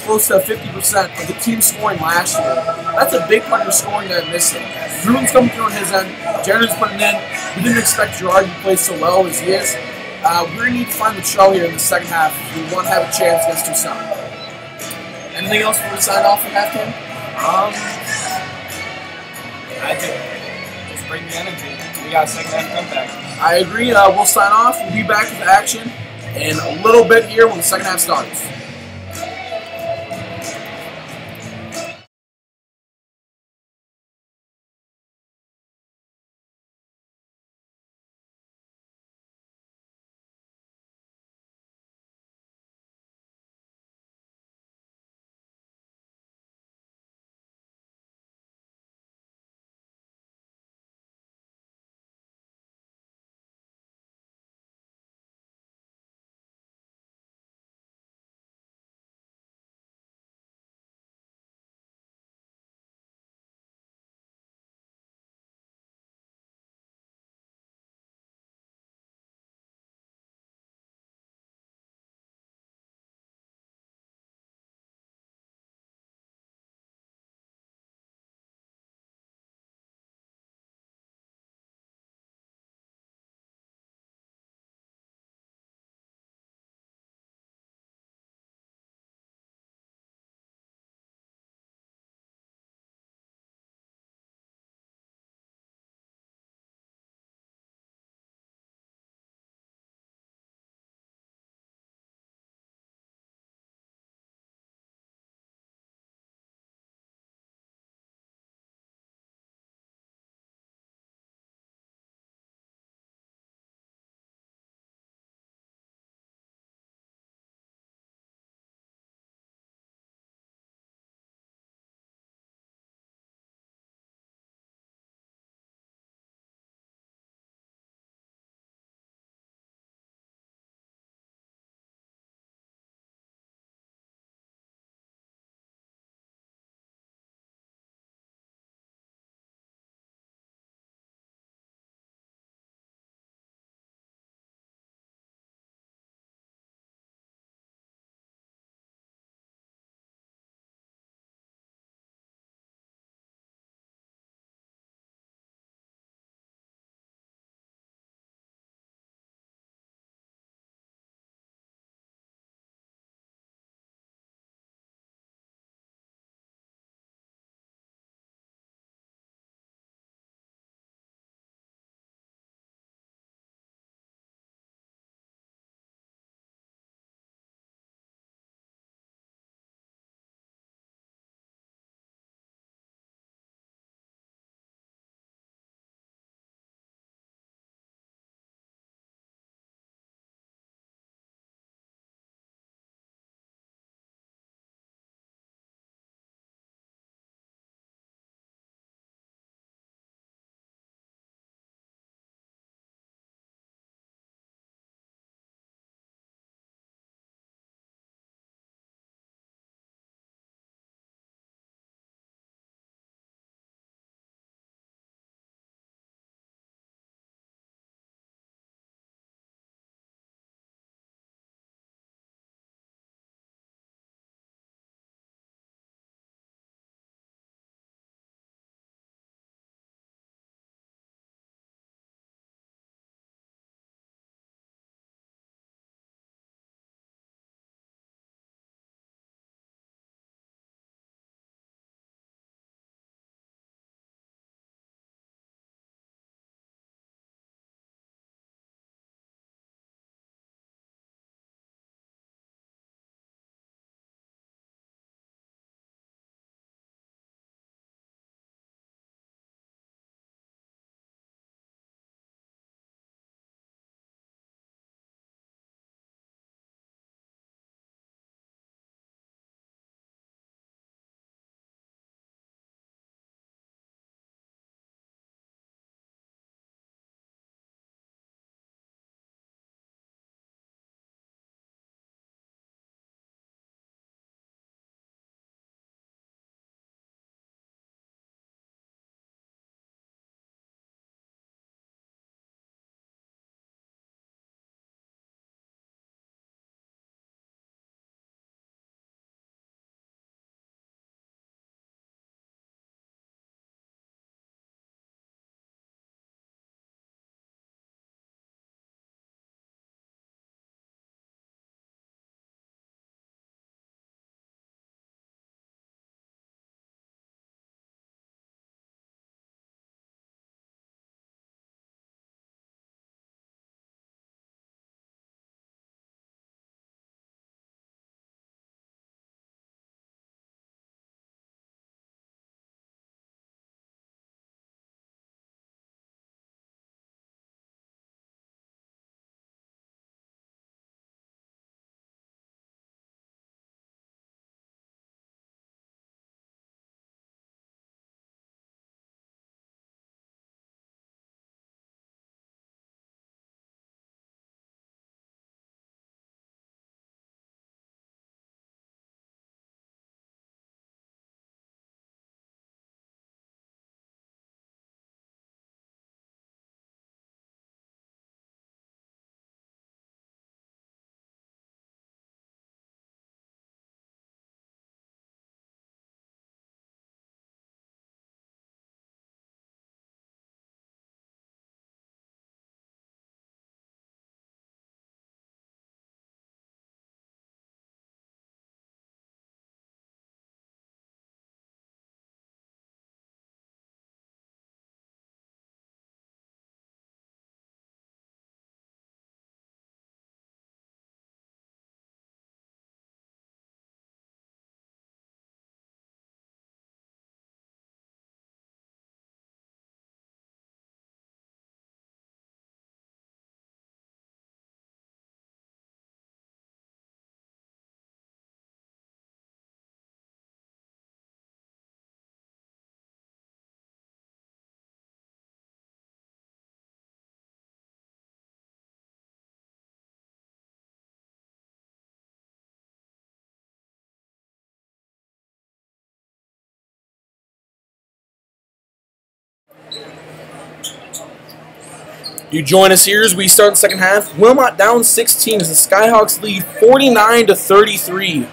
close to 50% of the team scoring last year. That's a big part of scoring that missing. Bruton's coming through on his end. Jared's putting in. We didn't expect Gerard to play so well as he is. We're going to need to find Latrell here in the second half if we want to have a chance against Tucson. Anything else before we sign off from halftime? I think just bring the energy. We got a second half comeback. I agree. We'll sign off. We'll be back with action in a little bit here when the second half starts. You join us here as we start the second half. Wilmot down 16 as the Skyhawks lead 49-33.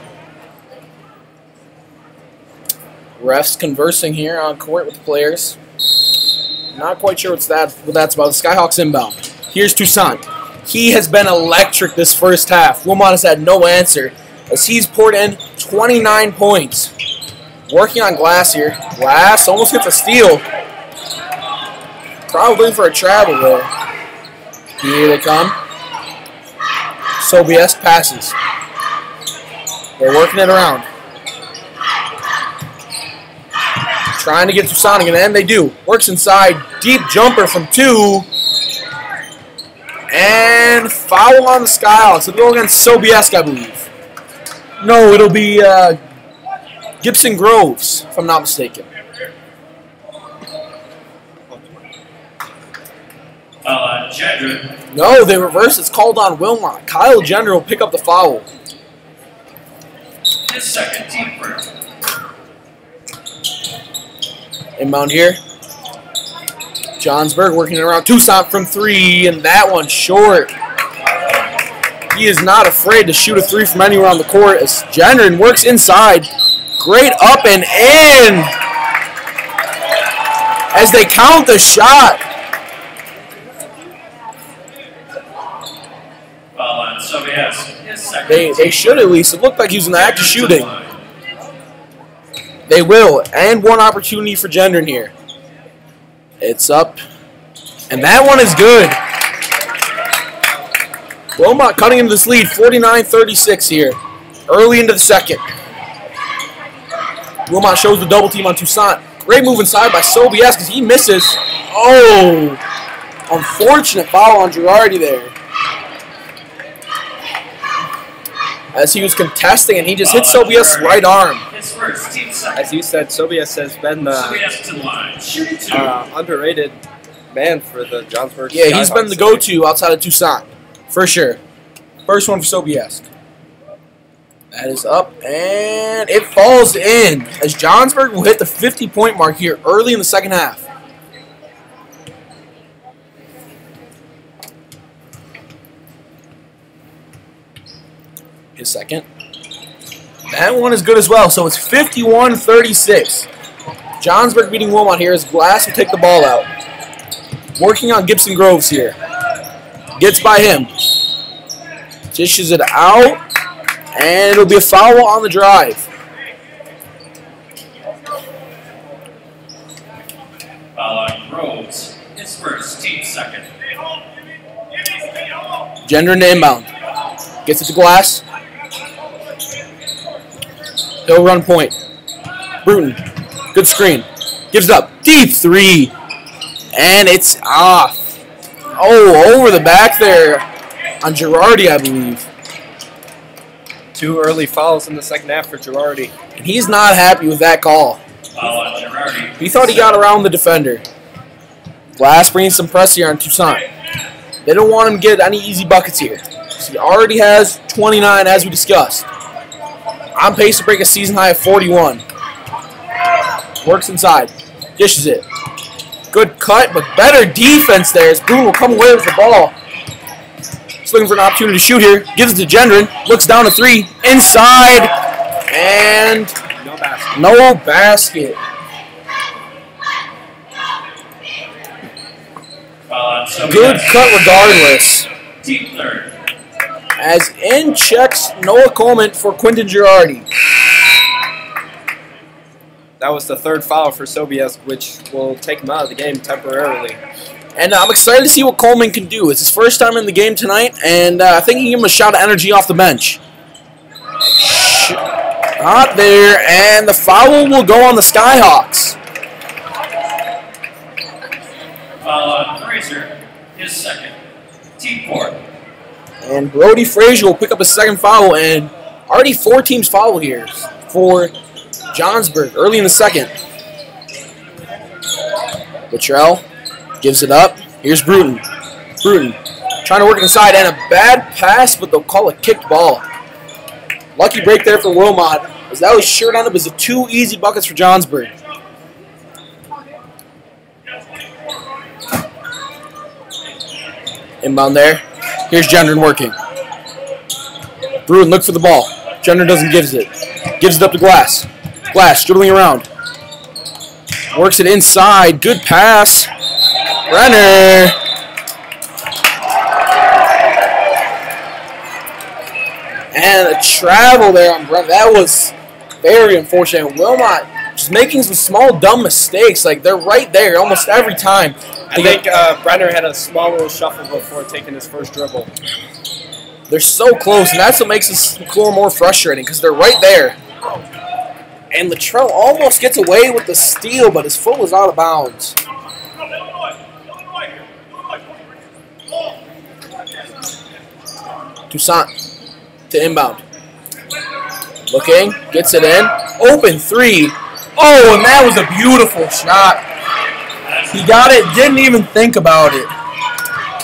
Refs conversing here on court with the players. Not quite sure what that's about. The Skyhawks inbound. Here's Toussaint. He has been electric this first half. Wilmot has had no answer as he's poured in 29 points. Working on Glass here. Glass almost gets a steal. Probably for a travel there. Here they come. Sobiesk passes. They're working it around. Trying to get Toussaint again, and they do. Works inside. Deep jumper from 2. And foul on the Skyhawks. It'll go against Sobiesk, I believe. No, it'll be Gibson Groves, if I'm not mistaken. No, they reverse. It's called on Wilmot. Kyle Gender will pick up the foul. His second team prayer. Inbound here. Johnsburg working it around. Toussaint from 3, and that one short. He is not afraid to shoot a 3 from anywhere on the court as Gendron works inside. Great up and in as they count the shot. They should at least. It looked like he was in the act of shooting. They will. And one opportunity for Gendron here. It's up. And that one is good. Wilmot cutting into this lead, 49-36 here. Early into the second. Wilmot shows the double team on Toussaint. Great move inside by Sobiesk as he misses. Oh! Unfortunate foul on Girardi there. As he was contesting, and he just hit Sobiesk's right arm. As you said, Sobiesk has been the underrated man for the Johnsburg. Yeah, he's been the go-to outside of Toussaint, for sure. First one for Sobiesk. That is up, and it falls in as Johnsburg will hit the 50-point mark here early in the second half. His second. That one is good as well, so it's 51-36. Johnsburg beating Wilmot here as Glass will take the ball out. Working on Gibson Groves here. Gets by him. Dishes it out. And it'll be a foul on the drive. Foul on Groves. His first, team second. Gendron to inbound. Gets it to Glass. He'll run point. Bruton. Good screen. Gives it up. Deep 3. And it's off. Oh, over the back there on Girardi, I believe. 2 early fouls in the second half for Girardi. And he's not happy with that call. Foul on Girardi. He thought he got around the defender. Glass bringing some press here on Toussaint. They don't want him to get any easy buckets here. So he already has 29 as we discussed. On pace to break a season high of 41. Works inside. Dishes it. Good cut, but better defense there as Boone will come away with the ball. He's looking for an opportunity to shoot here. Gives it to Gendron. Looks down to 3. Inside. And no basket. Good cut regardless. Team third. As in checks Noah Coleman for Quentin Girardi. That was the 3rd foul for Sobiesk, which will take him out of the game temporarily. And I'm excited to see what Coleman can do. It's his first time in the game tonight, and I think he can give him a shot of energy off the bench. Not there, and the foul will go on the Skyhawks. Foul on Fraser, his second. Team fourth. And Brody Frazier will pick up his second foul, and already 4 teams foul here for Johnsburg early in the second. Luttrell gives it up. Here's Bruton. Bruton trying to work it inside, and a bad pass, but they'll call a kicked ball. Lucky break there for Wilmot, as that was sure to end up as 2 easy buckets for Johnsburg. Inbound there. Here's Gendron working. Bruin look for the ball. Gendron doesn't give it. Gives it up to Glass. Glass dribbling around. Works it inside. Good pass. Brenner. And a travel there on Brenner. That was very unfortunate. Wilmot just making some small dumb mistakes. Like, they're right there almost every time. I think Brenner had a small little shuffle before taking his first dribble. They're so close, and that's what makes this score more frustrating, because they're right there. And Luttrell almost gets away with the steal, but his foot was out of bounds. Toussaint to inbound. Looking, gets it in. Open three. Oh, and that was a beautiful shot. He got it, didn't even think about it.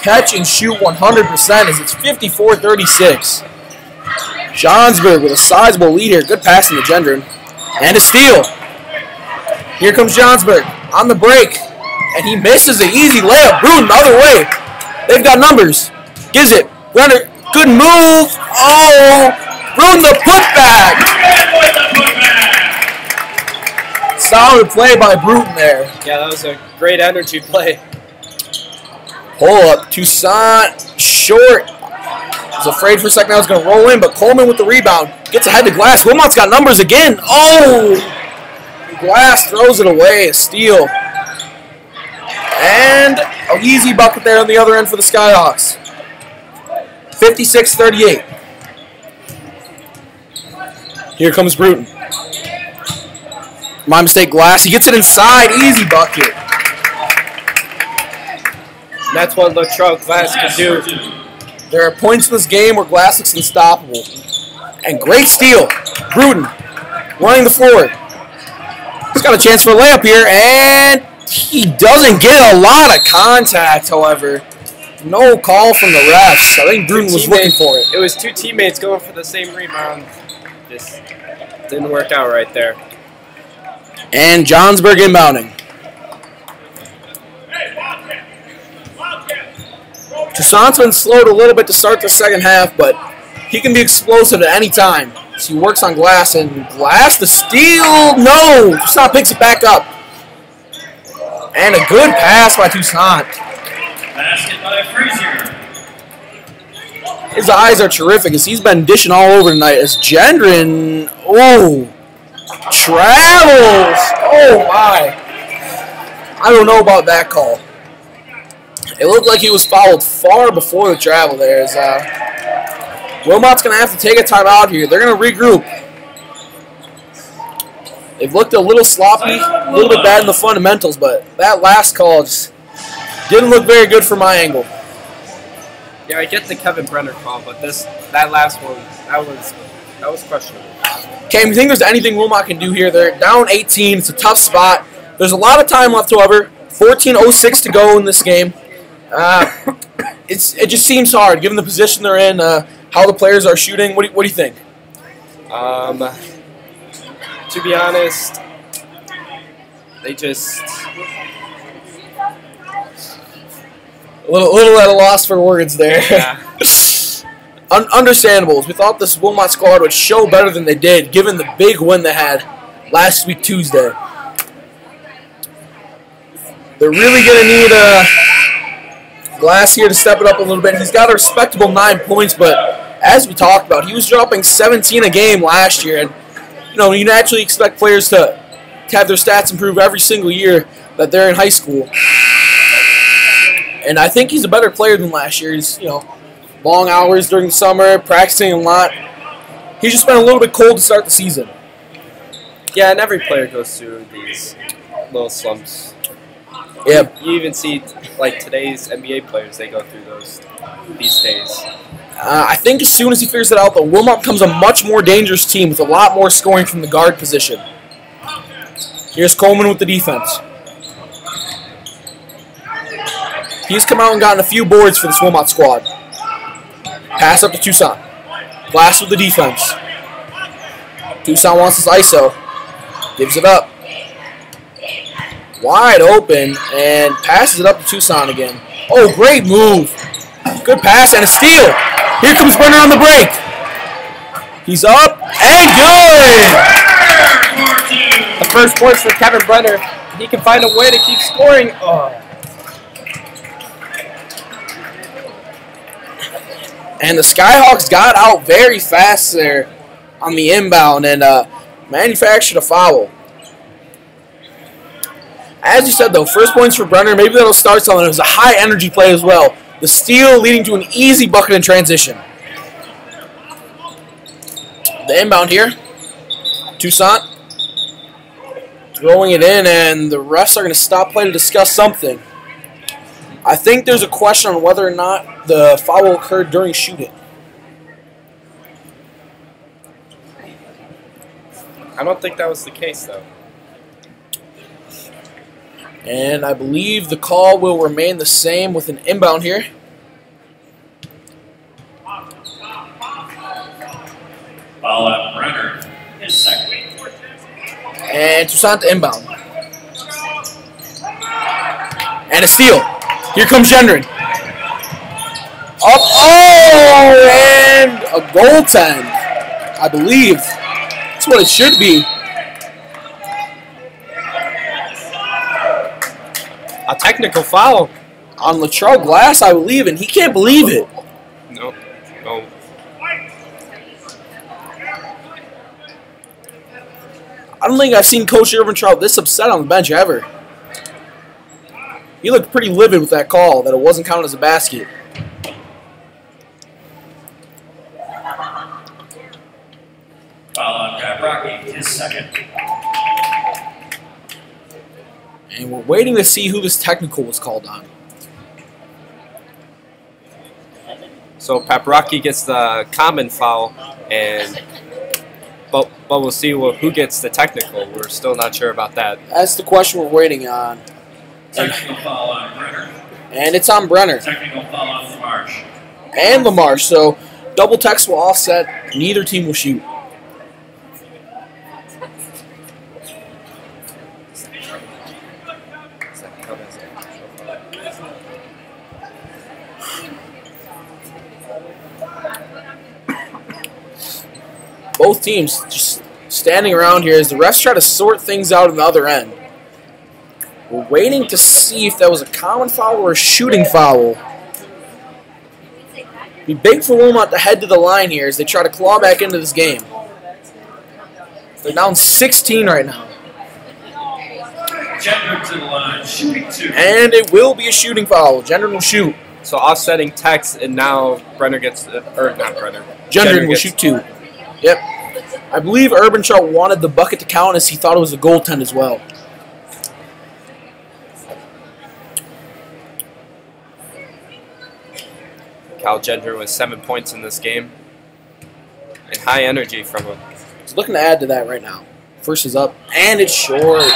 Catch and shoot 100% as it's 54-36. Johnsburg with a sizable lead here. Good pass in the Gendron. And a steal. Here comes Johnsburg on the break. And he misses an easy layup. Bruin the other way. They've got numbers. Gives it. Runner. Good move. Oh. Bruin the putback. Solid play by Bruton there. Yeah, that was a great energy play. Pull up. Toussaint short. Was afraid for a second I was going to roll in, but Coleman with the rebound. Gets ahead to Glass. Wilmot's got numbers again. Oh! Glass throws it away. A steal. And an easy bucket there on the other end for the Skyhawks. 56-38. Here comes Bruton. My mistake, Glass. He gets it inside. Easy bucket. And that's what Luttrell Glass can do. There are points in this game where Glass looks unstoppable. And great steal. Bruton running the floor. He's got a chance for a layup here, and he doesn't get a lot of contact, however. No call from the refs. I think Bruton was looking for it. It was two teammates going for the same rebound. This didn't work out right there. And Johnsburg inbounding. Toussaint's been slowed a little bit to start the second half, but he can be explosive at any time. So he works on Glass, and Glass the steal. No! Toussaint picks it back up. And a good pass by Toussaint. Basket by Frazier. His eyes are terrific as he's been dishing all over tonight. As Gendron, oh, travels. Oh, my. I don't know about that call. It looked like he was fouled far before the travel there. As, Wilmot's going to have to take a timeout here. They're going to regroup. They've looked a little sloppy, a little bit bad in the fundamentals, but that last call just didn't look very good from my angle. Yeah, I get the Kevin Brenner call, but that last one, that was questionable. Cam, you think there's anything Wilmot can do here? They're down 18. It's a tough spot. There's a lot of time left, however. 14:06 to go in this game. It just seems hard, given the position they're in, how the players are shooting. What do you think? To be honest, they just a little at a loss for words there. Yeah. Understandable. We thought this Wilmot squad would show better than they did, given the big win they had last week Tuesday. They're really going to need Glass here to step it up a little bit. He's got a respectable 9 points, but as we talked about, he was dropping 17 a game last year, and you naturally expect players to have their stats improve every single year that they're in high school. And I think he's a better player than last year. He's, long hours during the summer, practicing a lot. He's just been a little bit cold to start the season. Yeah, and every player goes through these little slumps. Yeah. You even see, like, today's NBA players, they go through these days. I think as soon as he figures it out, though, Wilmot becomes a much more dangerous team with a lot more scoring from the guard position. Here's Coleman with the defense. He's come out and gotten a few boards for this Wilmot squad. Pass up to Toussaint. Glass with the defense. Toussaint wants his ISO. Gives it up. Wide open and passes it up to Toussaint again. Oh, great move. Good pass and a steal. Here comes Brenner on the break. He's up and good. The first points for Kevin Brenner. He can find a way to keep scoring. Oh. And the Skyhawks got out very fast there on the inbound and manufactured a foul. As you said, though, first points for Brenner. Maybe that'll start something. It was a high-energy play as well. The steal leading to an easy bucket in transition. The inbound here. Toussaint throwing it in, and the refs are going to stop play to discuss something. I think there's a question on whether or not the foul occurred during shooting. I don't think that was the case, though. And I believe the call will remain the same with an inbound here. Foul on Brenner, his second. And Toussaint to inbound. And a steal. Here comes Gendron. Up, oh, and a goaltend, I believe. That's what it should be. A technical foul On Latrell Glass, I believe, and he can't believe it. No. I don't think I've seen Coach Erbintrout this upset on the bench ever. He looked pretty livid with that call, that it wasn't counted as a basket. Foul on Caprocki, his second. And we're waiting to see who this technical was called on. So Paprocki gets the common foul, but we'll see who gets the technical. We're still not sure about that. That's the question we're waiting on. Technical foul on Brenner. And it's on Brenner. Technical foul on Lamarche. And Lamarche, so double techs will offset. Neither team will shoot. Both teams just standing around here as the refs try to sort things out on the other end. We're waiting to see if that was a common foul or a shooting foul. It'd be big for Wilmot to head to the line here as they try to claw back into this game. They're down 16 right now. Gendron to the line, shooting two. And it will be a shooting foul. Gendron will shoot. So offsetting Tex, and now Brenner gets, or not Brenner. Gendron will shoot two. Yep. I believe Erbintrout wanted the bucket to count as he thought it was a goaltend as well. Cal Gendron with 7 points in this game. And high energy from him. He's looking to add to that right now. First is up, and it's short.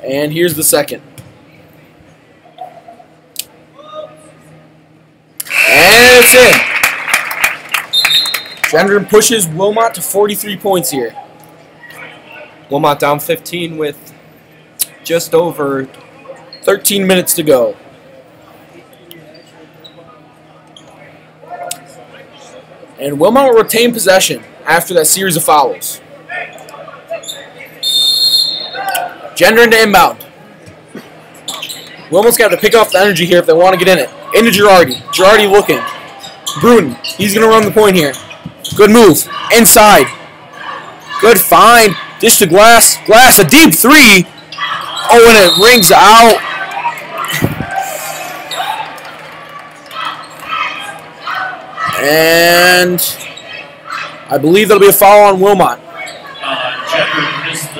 And here's the second. And it's in. Gendron pushes Wilmot to 43 points here. Wilmot down 15 with just over 13 minutes to go. And Wilmot will retain possession after that series of fouls. Gendron to inbound. Wilmot's got to pick off the energy here if they want to get in it. Into Girardi. Girardi looking. Bruton. He's going to run the point here. Good move. Inside. Good find. Dish to Glass. Glass, a deep three. Oh, and it rings out. And I believe that'll be a foul on Wilmot.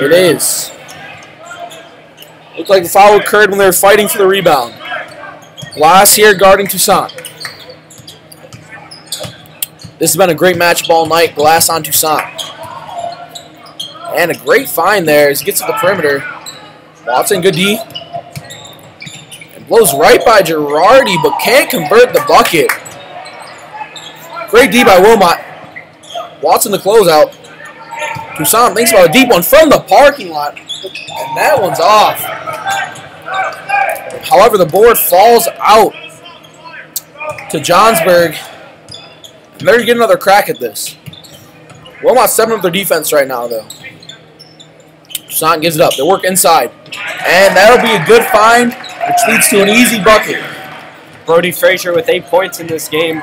It is. Looked like the foul occurred when they were fighting for the rebound. Glass here guarding Toussaint. This has been a great matchup all night. Glass on Toussaint. And a great find there as he gets to the perimeter. Watson, good D. And blows right by Girardi, but can't convert the bucket. Great D by Wilmot. Watson the closeout. Toussaint thinks about a deep one from the parking lot, and that one's off. However, the board falls out to Johnsburg, and they're getting another crack at this. Wilmot 7 of their defense right now, though. Toussaint gives it up. They work inside, and that'll be a good find, which leads to an easy bucket. Brody Frazier with 8 points in this game.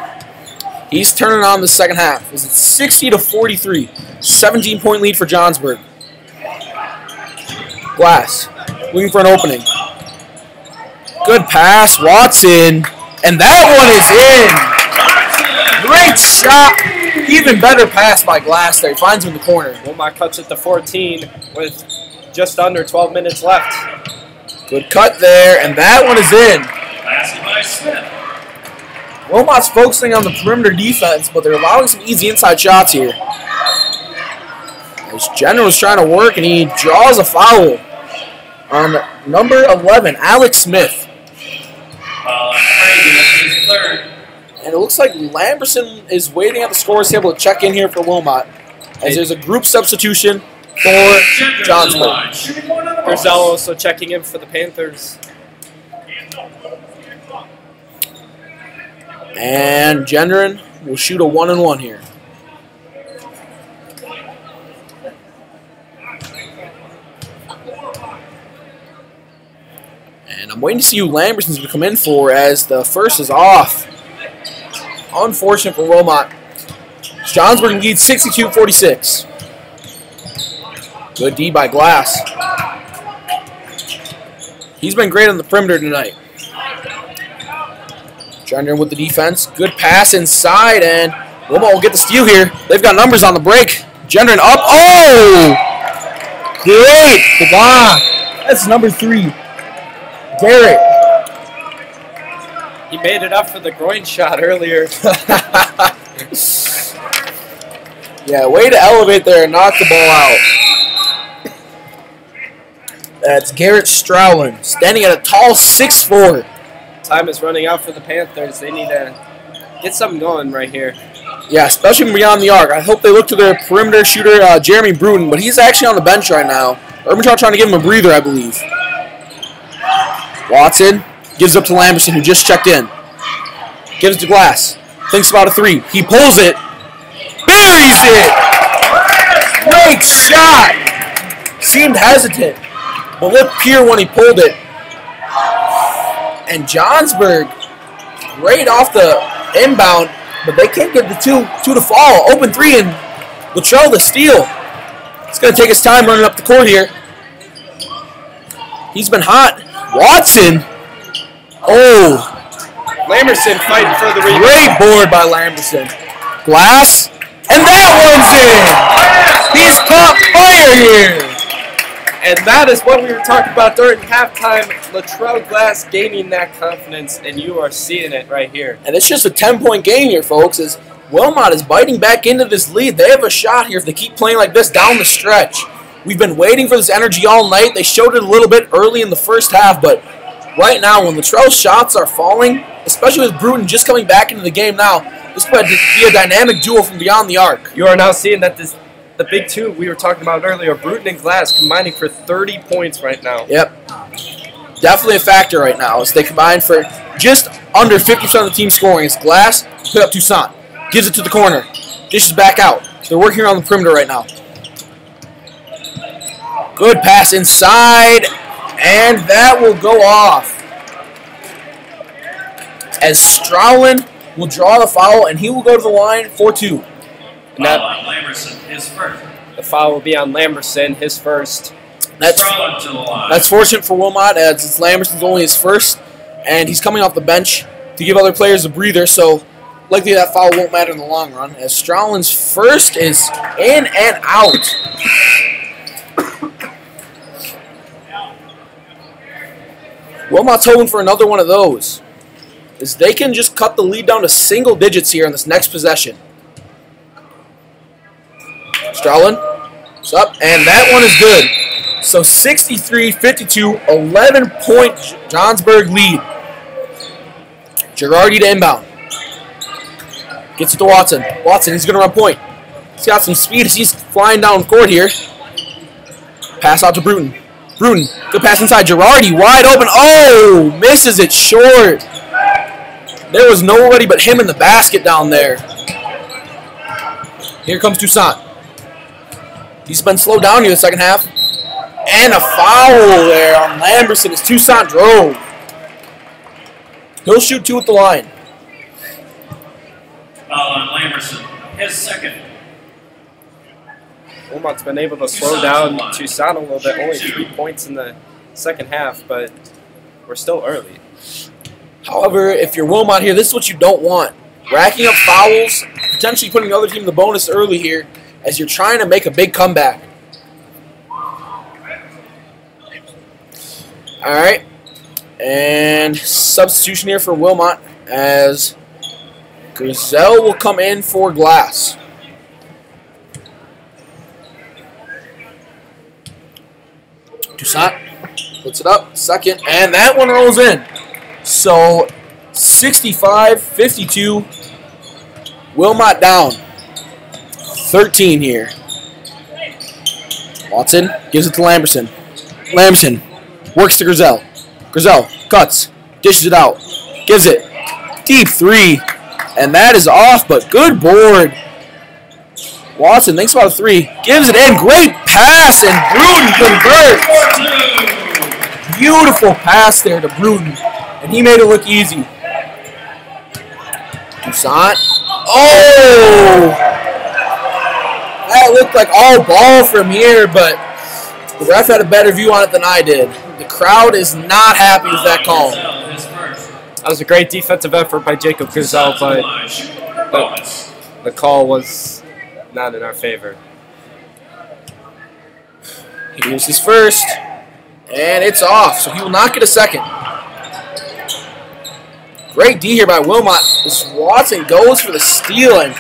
He's turning on the second half. It's 60-43. 17-point lead for Johnsburg. Glass looking for an opening. Good pass, Watson. And that one is in. Great shot. Even better pass by Glass there. He finds him in the corner. Wilmot cuts it to 14 with just under 12 minutes left. Good cut there, and that one is in. Passed by Smith. Wilmot's focusing on the perimeter defense, but they're allowing some easy inside shots here. As Jenner was trying to work, and he draws a foul on number 11, Alex Smith. His third. And it looks like Lamberson is waiting at the scorer's table to check in here for Wilmot, as there's a group substitution for Johnsburg. Grisel also checking in for the Panthers. And Gendron will shoot a 1-and-1 here. And I'm waiting to see who Lamberson's going to come in for, as the first is off. Unfortunate for Wilmot. Johnsburg leads 62-46. Good D by Glass. He's been great on the perimeter tonight. Gendron with the defense. Good pass inside, and Wilmot will get the steal here. They've got numbers on the break. Gendron up. Oh! Great block. That's number 3. Garrett. He made it up for the groin shot earlier. Yeah, way to elevate there and knock the ball out. That's Garrett Strowlin, standing at a tall 6'4". Time is running out for the Panthers. They need to get something going right here. Yeah, especially from beyond the arc. I hope they look to their perimeter shooter, Jeremy Bruton, but he's actually on the bench right now. Urbanchar trying to give him a breather, I believe. Watson gives up to Lamberson, who just checked in. Gives it to Glass. Thinks about a 3. He pulls it. Buries it! Great shot! Seemed hesitant, but looked pure when he pulled it. And Johnsburg, great off the inbound, but they can't get the two to fall. Open 3, and Luttrell the steal. It's going to take his time running up the court here. He's been hot. Watson. Oh. Lamberson fighting for the rebound. Great board by Lamberson. Glass. And that one's in. He's caught fire here. And that is what we were talking about during halftime. Latrell Glass gaining that confidence, and you are seeing it right here. And it's just a 10-point game here, folks, as Wilmot is biting back into this lead. They have a shot here if they keep playing like this down the stretch. We've been waiting for this energy all night. They showed it a little bit early in the first half, but right now when Latrell's shots are falling, especially with Bruton just coming back into the game now, this could be a dynamic duo from beyond the arc. You are now seeing that the big two we were talking about earlier, Bruton and Glass, combining for 30 points right now. Yep. Definitely a factor right now as they combine for just under 50% of the team scoring. As Glass put up Toussaint. Gives it to the corner. Dishes back out. They're working on the perimeter right now. Good pass inside, and that will go off. As Strowlin will draw the foul, and he will go to the line for 2. And that, on Lamberson, his first. the foul will be on Lamberson, his first. That's to the line. That's fortunate for Wilmot, as it's Lamberson's only his first, and he's coming off the bench to give other players a breather, so likely that foul won't matter in the long run, as Strowlin's first is in and out. Wilmot's hoping for another one of those, as they can just cut the lead down to single digits here in this next possession. Strowlin is up, and that one is good. So 63-52, 11-point Johnsburg lead. Girardi to inbound. Gets it to Watson. Watson, he's going to run point. He's got some speed as he's flying down court here. Pass out to Bruton. Bruton, good pass inside. Girardi wide open. Oh, misses it short. There was nobody but him in the basket down there. Here comes Toussaint. He's been slowed down here in the second half. And a foul there on Lamberson as Toussaint drove. He'll shoot 2 at the line. Foul on Lamberson, his second. Wilmot's been able to slow down Toussaint a little bit. Only 3 points in the second half, but we're still early. However, if you're Wilmot here, this is what you don't want. Racking up fouls, potentially putting the other team in the bonus early here as you're trying to make a big comeback. Alright. And substitution here for Wilmot as Griselle will come in for Glass. Toussaint puts it up, second, and that one rolls in. So 65-52, Wilmot down. 13 here. Watson gives it to Lamberson. Lamberson works to Griselle. Griselle cuts, dishes it out, gives it. Deep 3, and that is off, but good board. Watson thinks about a 3, gives it in, great pass, and Bruton converts. Beautiful pass there to Bruton, and he made it look easy. Toussaint. Oh! That looked like all ball from here, but the ref had a better view on it than I did. The crowd is not happy with that call. That was a great defensive effort by Jacob Griselle, but the call was not in our favor. Here's his first, and it's off, so he will not get a second. Great D here by Wilmot as Watson goes for the steal, and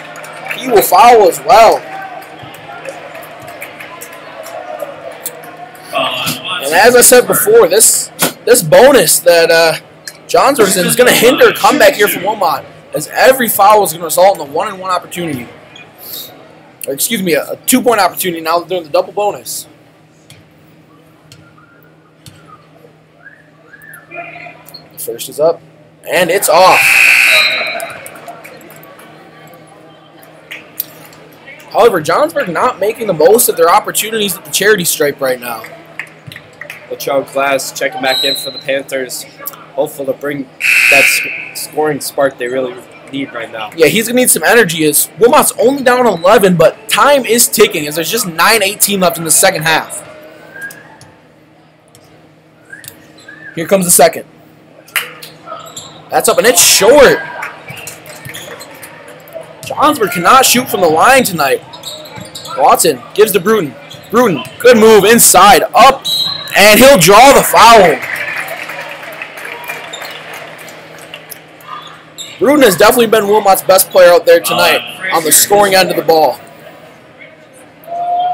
he will foul as well. And as I said before, this bonus that Johnsburg is going to hinder a comeback here from Wilmot, as every foul is going to result in a 1-and-1 opportunity. Or excuse me, a 2-point opportunity now that they're doing the double bonus. The first is up, and it's off. However, Johnsburg not making the most of their opportunities at the charity stripe right now. Latrell Glass checking back in for the Panthers, hopeful to bring that scoring spark they really need right now. Yeah, he's going to need some energy as Wilmot's only down 11, but time is ticking as there's just 9:18 left in the second half. Here comes the second. That's up, and it's short. Johnsburg cannot shoot from the line tonight. Watson gives to Bruton. Bruton, good move inside, up, and he'll draw the foul. Bruton has definitely been Wilmot's best player out there tonight on the scoring end of the ball.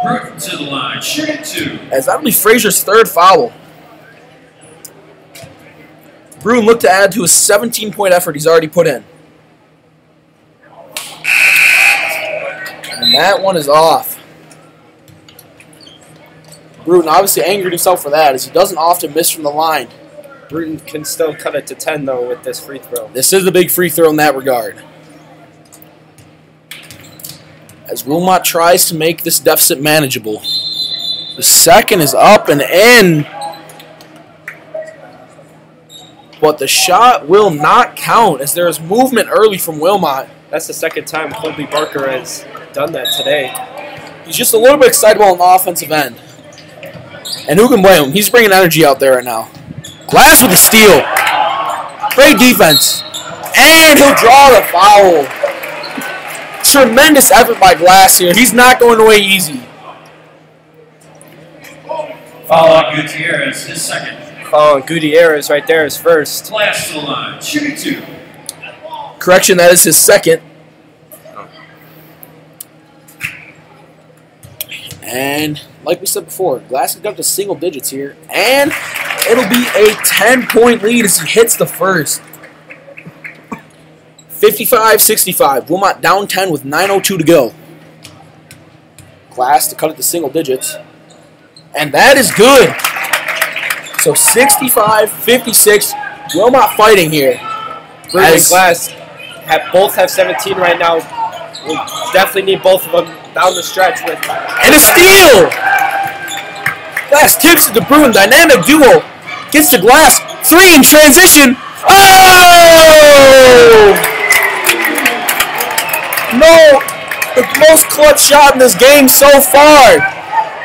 Bruton to the line, shooting 2. As that'll be Frazier's third foul. Bruton looked to add to his 17-point effort he's already put in. And that one is off. Bruton obviously angered himself for that as he doesn't often miss from the line. Bruton can still cut it to 10, though, with this free throw. This is a big free throw in that regard. As Wilmot tries to make this deficit manageable. The second is up and in. But the shot will not count as there is movement early from Wilmot. That's the second time Colby Barker has done that today. He's just a little bit excitable on the offensive end. And who can blame him? He's bringing energy out there right now. Glass with the steal. Great defense. And he'll draw the foul. Tremendous effort by Glass here. He's not going away easy. Foul on Gutierrez, his second. Foul on Gutierrez right there is first. Glass to the line, shooting 2. Correction, that is his second. And like we said before, Glass has got up to single digits here. And it'll be a 10-point lead as he hits the first. 55-65. Wilmot down 10 with 9:02 to go. Glass to cut it to single digits. And that is good. So 65-56. Wilmot fighting here. Bruton and Glass both have 17 right now. We definitely need both of them down the stretch with. And a steal! Glass tips it to Bruton. Dynamic duo. Gets to Glass. 3 in transition. Oh! No! The most clutch shot in this game so far.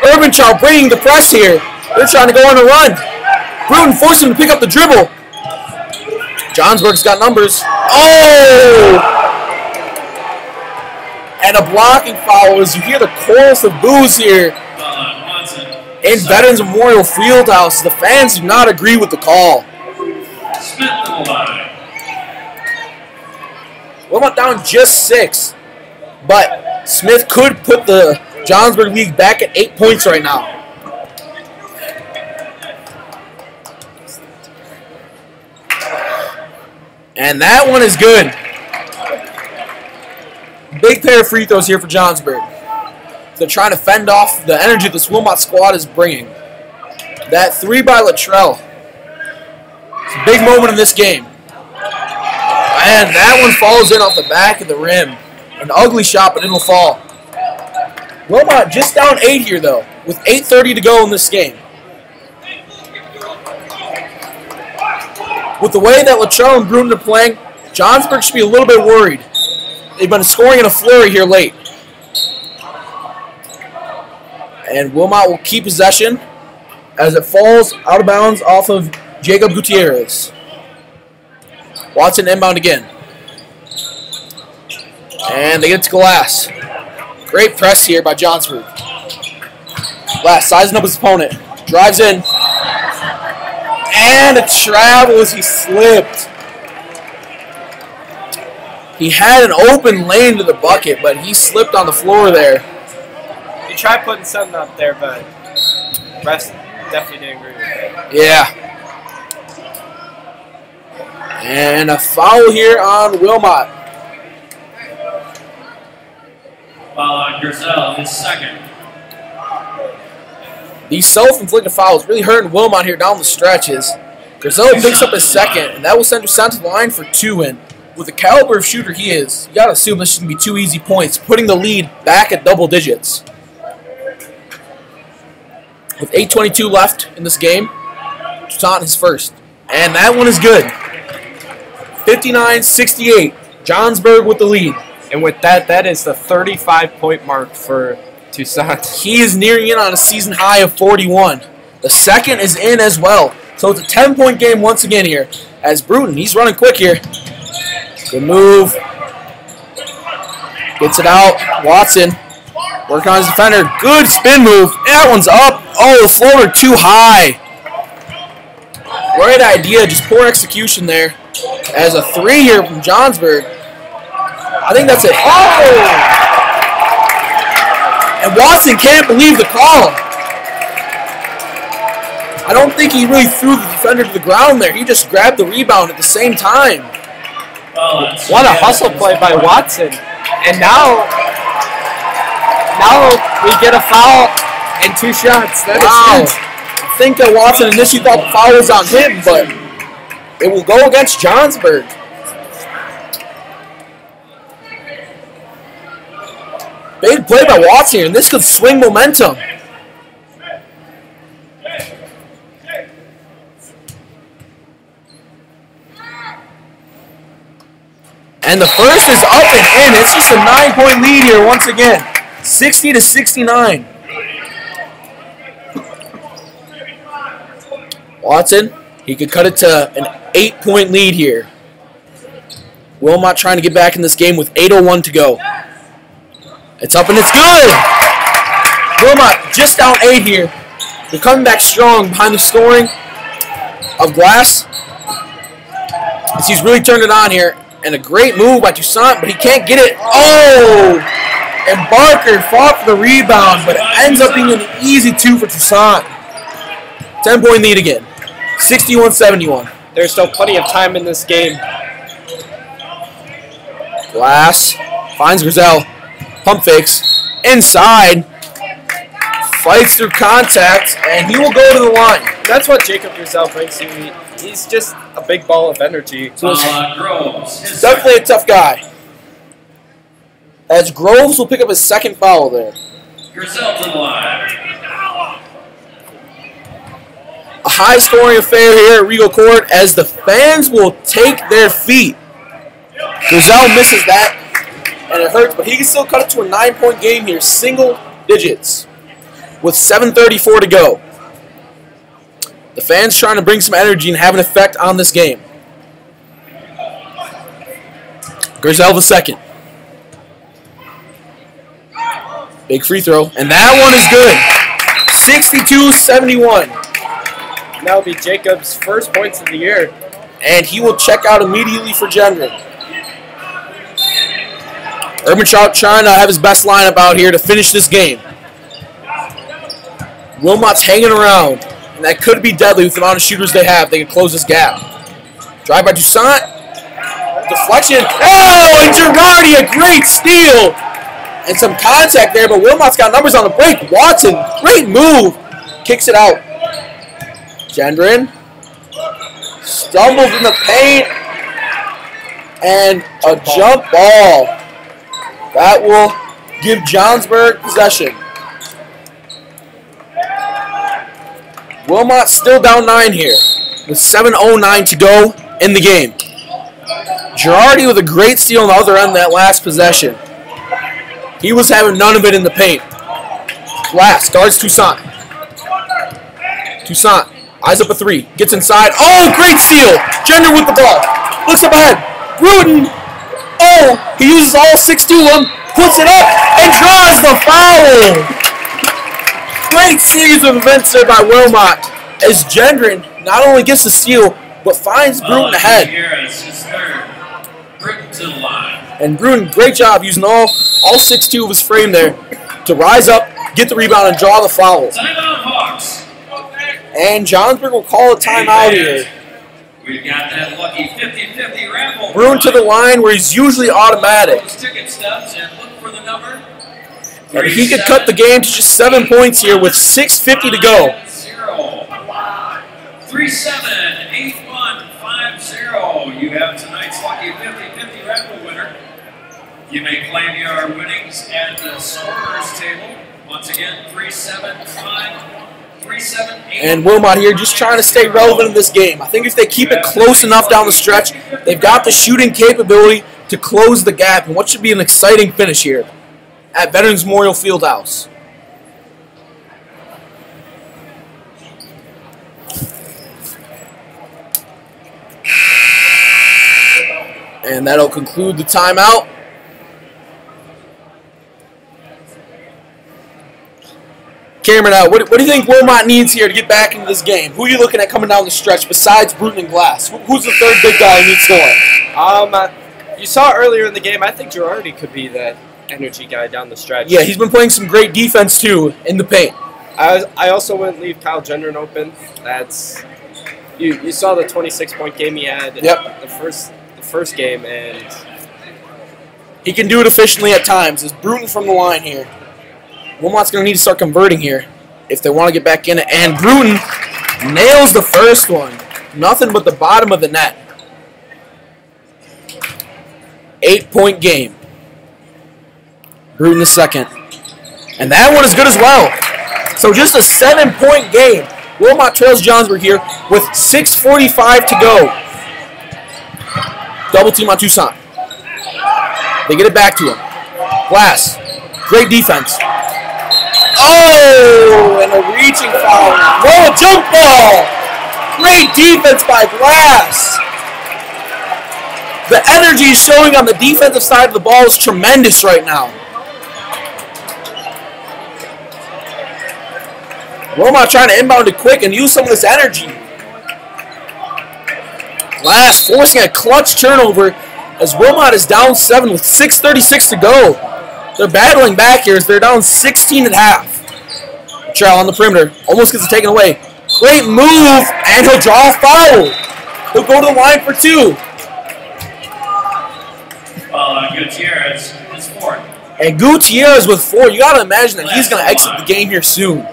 Urbanchild bringing the press here. They're trying to go on a run. Bruton forcing him to pick up the dribble. Johnsburg's got numbers. Oh! And a blocking foul as you hear the chorus of boos here in Veterans Memorial Fieldhouse. The fans do not agree with the call. Wilmot down just 6. But Smith could put the Johnsburg League back at 8 points right now. And that one is good. Big pair of free throws here for Johnsburg. They're trying to fend off the energy this Wilmot squad is bringing. That 3 by Luttrell. It's a big moment in this game. And that one falls in off the back of the rim. An ugly shot, but it'll fall. Wilmot just down 8 here, though, with 8:30 to go in this game. With the way that Luttrell and Bruton are playing, Johnsburg should be a little bit worried. They've been scoring in a flurry here late. And Wilmot will keep possession as it falls out of bounds off of Jacob Gutierrez. Watson inbound again. And they get it to Glass. Great press here by Johnsburg. Glass sizing up his opponent. Drives in. And a travel as he slipped. He had an open lane to the bucket, but he slipped on the floor there. He tried putting something up there, but refs definitely didn't agree with that. Yeah. And a foul here on Wilmot. Foul on Griselle, his second. These self-inflicted fouls really hurting Wilmot here down the stretches. Griselle picks up his second, and that will send Toussaint to the line for 2 in. With the caliber of shooter he is, you gotta assume this is gonna be 2 easy points, putting the lead back at double digits. With 8:22 left in this game, Toussaint his first. And that one is good. 59-68. Johnsburg with the lead. And with that, that is the 35-point mark for Toussaint. He is nearing in on a season high of 41. The second is in as well. So it's a 10-point game once again here. As Bruton, he's running quick here. Good move. Gets it out. Watson working on his defender. Good spin move. That one's up. Oh, the floater too high. Great idea. Just poor execution there. As a 3 here from Johnsburg. I think that's it. Oh! And Watson can't believe the call. I don't think he really threw the defender to the ground there. He just grabbed the rebound at the same time. What a hustle play by Watson. And now we get a foul and 2 shots. That is huge. I think that Watson initially thought the foul was on him, but it will go against Johnsburg. Big play by Watson here, and this could swing momentum. And the first is up and in. It's just a 9-point lead here once again. 60-69. Watson, he could cut it to an 8-point lead here. Wilmot trying to get back in this game with 8:01 to go. It's up and it's good! Wilmot just down 8 here. They're coming back strong behind the scoring of Glass. As he's really turned it on here. And a great move by Toussaint, but he can't get it. Oh! And Barker fought for the rebound, but it ends up being an easy 2 for Toussaint. 10-point lead again. 61-71. There's still plenty of time in this game. Glass finds Griselle. Pump fakes. Inside. Fights through contact, and he will go to the line. That's what Jacob Grisel brings to you. He's just a big ball of energy. So it's definitely a tough guy. As Groves will pick up his second foul there. Grisel to the line. A high-scoring affair here at Regal Court as the fans will take their feet. Grisel misses that, and it hurts, but he can still cut it to a 9-point game here, single digits, with 7:34 to go. The fans trying to bring some energy and have an effect on this game. Grisel the second. Big free throw, and that one is good. 62-71. That will be Jacob's first points of the year. And he will check out immediately for Gendron. Urbantrout trying to have his best lineup out here to finish this game. Wilmot's hanging around, and that could be deadly with the amount of shooters they have. They can close this gap. Drive by Toussaint. Deflection. Oh, and Girardi, a great steal. And some contact there, but Wilmot's got numbers on the break. Watson, great move. Kicks it out. Gendron stumbles in the paint. And a jump ball. That will give Johnsburg possession. Wilmot still down 9 here with 7:09 to go in the game. Girardi with a great steal on the other end of that last possession. He was having none of it in the paint. Glass guards Toussaint. Toussaint eyes up a three. Gets inside. Oh, great steal. Gendron with the ball. Looks up ahead. Bruton. Oh, he uses all 6 to him. Puts it up and draws the foul. Great series of events there by Wilmot as Gendron not only gets the steal, but finds Bruton ahead. Bruton to the line. And Bruton, great job using all 6'2" of his frame there to rise up, get the rebound, and draw the foul. Timeout, Hawks. And Johnsburg will call a timeout here. We've got that lucky 50-50 raffle. Bruton to the line where he's usually automatic. Those ticket stubs and look for the number. And he could cut the game to just 7 points here with 6:50 to go. 378150. You have tonight's lucky 50-50 raffle winner. You may claim your winnings at the scorer's table. Once again, 375-3780. And Wilmot here just trying to stay relevant in this game. I think if they keep it close enough down the stretch, they've got the shooting capability to close the gap in what should be an exciting finish here at Veterans Memorial Fieldhouse. And that'll conclude the timeout. Cameron, what do you think Wilmot needs here to get back into this game? Who are you looking at coming down the stretch besides Bruton and Glass? Who's the third big guy who needs scoring? You saw earlier in the game, I think Girardi could be that energy guy down the stretch. Yeah, he's been playing some great defense, too, in the paint. I also wouldn't leave Kyle Gendron open. That's you saw the 26-point game he had Yep. the first game, and he can do it efficiently at times. There's Bruton from the line here. Wilmot's going to need to start converting here if they want to get back in it. And Bruton nails the first one. Nothing but the bottom of the net. 8-point game. Bruton the second. And that one is good as well. So just a 7-point game. Wilmot trails Johnsburg here with 6:45 to go. Double team on Toussaint. They get it back to him. Glass. Great defense. Oh, and a reaching foul. Whoa, jump ball. Great defense by Glass. The energy showing on the defensive side of the ball is tremendous right now. Wilmot trying to inbound it quick and use some of this energy. Glass forcing a clutch turnover as Wilmot is down 7 with 6:36 to go. They're battling back here as they're down 16 at half. Charles on the perimeter. Almost gets it taken away. Great move, and he'll draw a foul. He'll go to the line for 2. Gutierrez is fourth. And Gutierrez with 4. You got to imagine that he's going to exit the game here soon.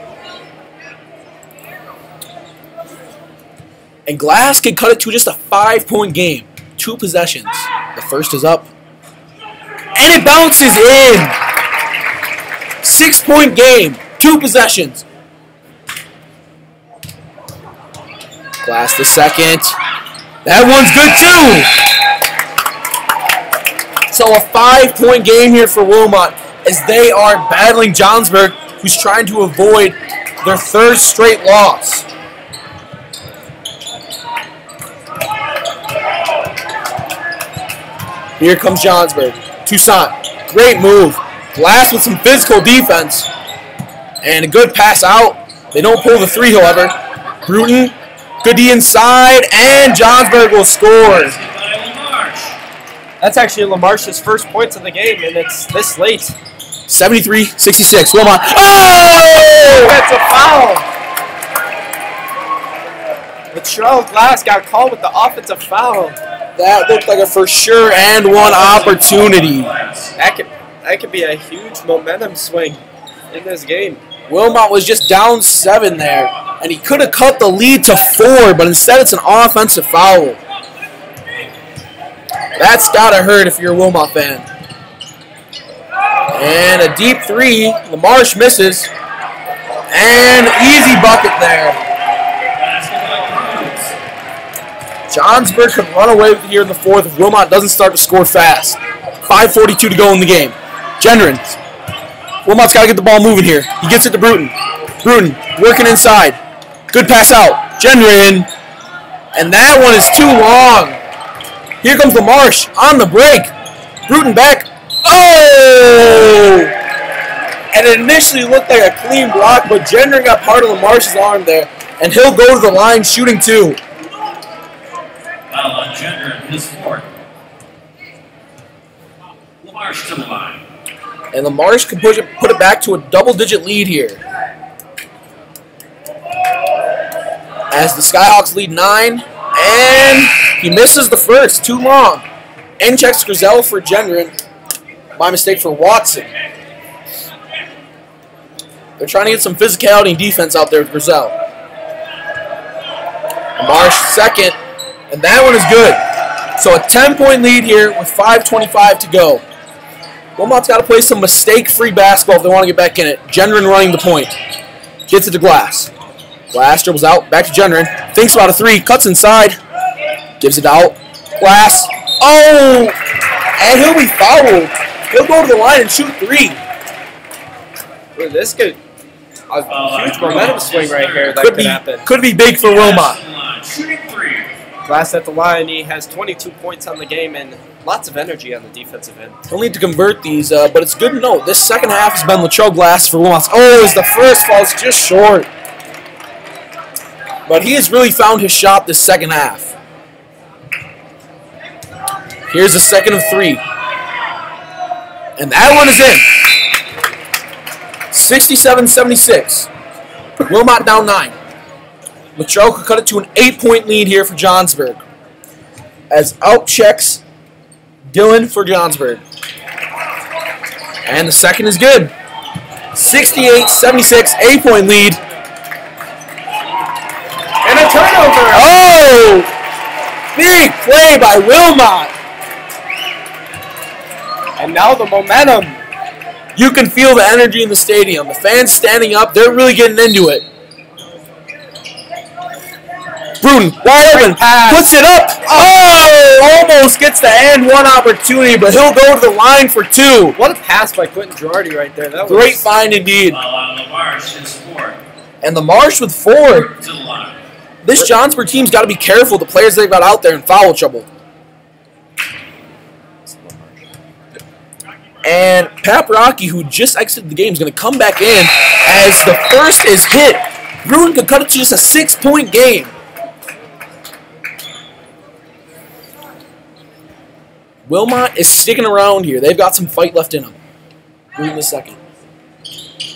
And Glass can cut it to just a 5-point game. 2 possessions. The first is up. And it bounces in. 6-point game. 2 possessions. Glass the second. That one's good too. So a 5-point game here for Wilmot as they are battling Johnsburg, who's trying to avoid their 3rd straight loss. Here comes Johnsburg. Toussaint, great move. Glass with some physical defense. And a good pass out. They don't pull the 3, however. Bruton, good D inside, and Johnsburg will score. That's actually Lamarche's first points of the game, and it's this late. 73-66. Wilmot. Oh! That's a foul. Latrell Glass got called with the offensive foul. That looked like a for sure and 1 opportunity. That could be a huge momentum swing in this game. Wilmot was just down 7 there, and he could have cut the lead to 4, but instead it's an offensive foul. That's gotta hurt if you're a Wilmot fan. And a deep 3, LaMarche misses, and easy bucket there. Johnsburg could run away with it here in the 4th if Wilmot doesn't start to score fast. 5:42 to go in the game. Gendron. Wilmot's got to get the ball moving here. He gets it to Bruton. Bruton working inside. Good pass out. Gendron. And that one is too long. Here comes LaMarche on the break. Bruton back. Oh! And it initially looked like a clean block, but Gendron got part of LaMarche's arm there. And he'll go to the line shooting 2. Foul on Gendron, his 4th. LaMarche to the line. And LaMarche can put it back to a double-digit lead here. As the Skyhawks lead 9, and he misses the first, too long. End checks Grizel for Gendron. By mistake for Watson. They're trying to get some physicality and defense out there with Grizel. LaMarche second, and that one is good. So a 10-point lead here with 5:25 to go. Wilmot's got to play some mistake-free basketball if they want to get back in it. Gendron running the point. Gets it to Glass. Glass dribbles out. Back to Gendron. Thinks about a 3. Cuts inside. Gives it out. Glass. Oh! And he'll be fouled. He'll go to the line and shoot 3. Well, this could a huge momentum swing right here. That could happen. Could be big for Wilmot. Shooting 3. Glass at the line. He has 22 points on the game and lots of energy on the defensive end. He'll need to convert these, but it's good to know. This second half has been Latrell Glass for Wilmot. Oh, as the first falls just short. But he has really found his shot this second half. Here's a second of 3. And that one is in. 67-76. Wilmot down 9. Latrell could cut it to an 8-point lead here for Johnsburg. As out checks Dylan for Johnsburg. And the second is good. 68-76, 8-point lead. And a turnover. Oh! Big play by Wilmot. And now the momentum. You can feel the energy in the stadium. The fans standing up, they're really getting into it. Bruton, wide open, puts it up. Oh! Almost gets the and 1 opportunity, but he'll go to the line for 2. What a pass by Quentin Girardi right there. That was great find indeed. LaMarche is 4. And LaMarche with 4. To the line. This Johnsburg team's got to be careful. The players they've got out there in foul trouble. And Paprocki, who just exited the game, is going to come back in as the first is hit. Bruton could cut it to just a 6-point game. Wilmot is sticking around here. They've got some fight left in them. Bruton the second.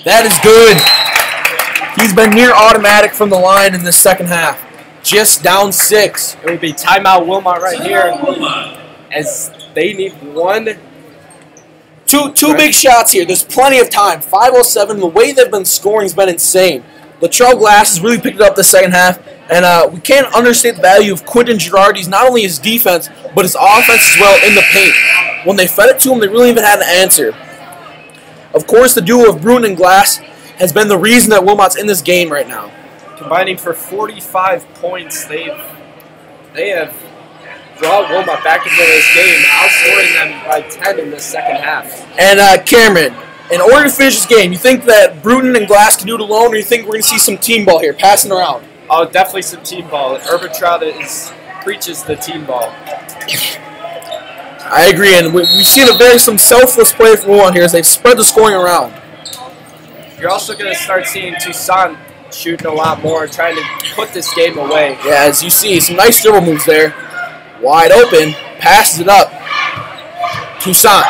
That is good. He's been near automatic from the line in this second half. Just down 6. It would be timeout Wilmot right here. As they need 1 Two big shots here. There's plenty of time. 5:07. The way they've been scoring has been insane. Latrell Glass has really picked it up the second half, and we can't understate the value of Quentin Girardi's, not only his defense, but his offense as well in the paint. When they fed it to him, they really even had an answer. Of course, the duo of Bruton and Glass has been the reason that Wilmot's in this game right now. Combining for 45 points, they have brought Wilmot back into this game, outscoring them by 10 in the second half. And Cameron, in order to finish this game, you think that Bruton and Glass can do it alone, or you think we're going to see some team ball here, passing around? Oh, definitely some team ball. Urban Trout preaches the team ball. I agree, and we've seen some selfless play from Wilmot here as they've spread the scoring around. You're also going to start seeing Toussaint shooting a lot more, trying to put this game away. Yeah, as you see, some nice dribble moves there. Wide open, passes it up. Toussaint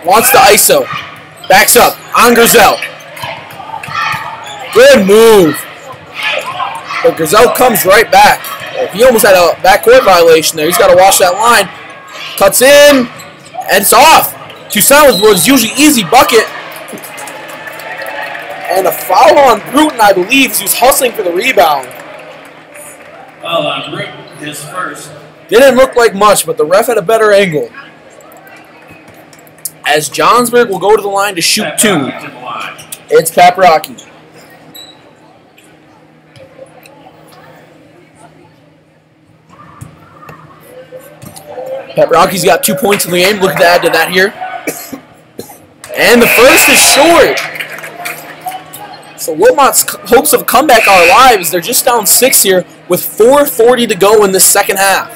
wants the ISO. Backs up on Grizel. Good move. But Grizel comes right back. He almost had a backcourt violation there. He's got to wash that line. Cuts in, and it's off. Toussaint was usually easy bucket. And a foul on Bruton, I believe, as he was hustling for the rebound. Well, on Bruton, his first. Didn't look like much, but the ref had a better angle. As Johnsburg will go to the line to shoot two. It's Paprocki. Paprocki's got 2 points in the game. Looking to add to that here. And the first is short. So Wilmot's hopes of comeback are alive as they're just down 6 here with 4:40 to go in the second half.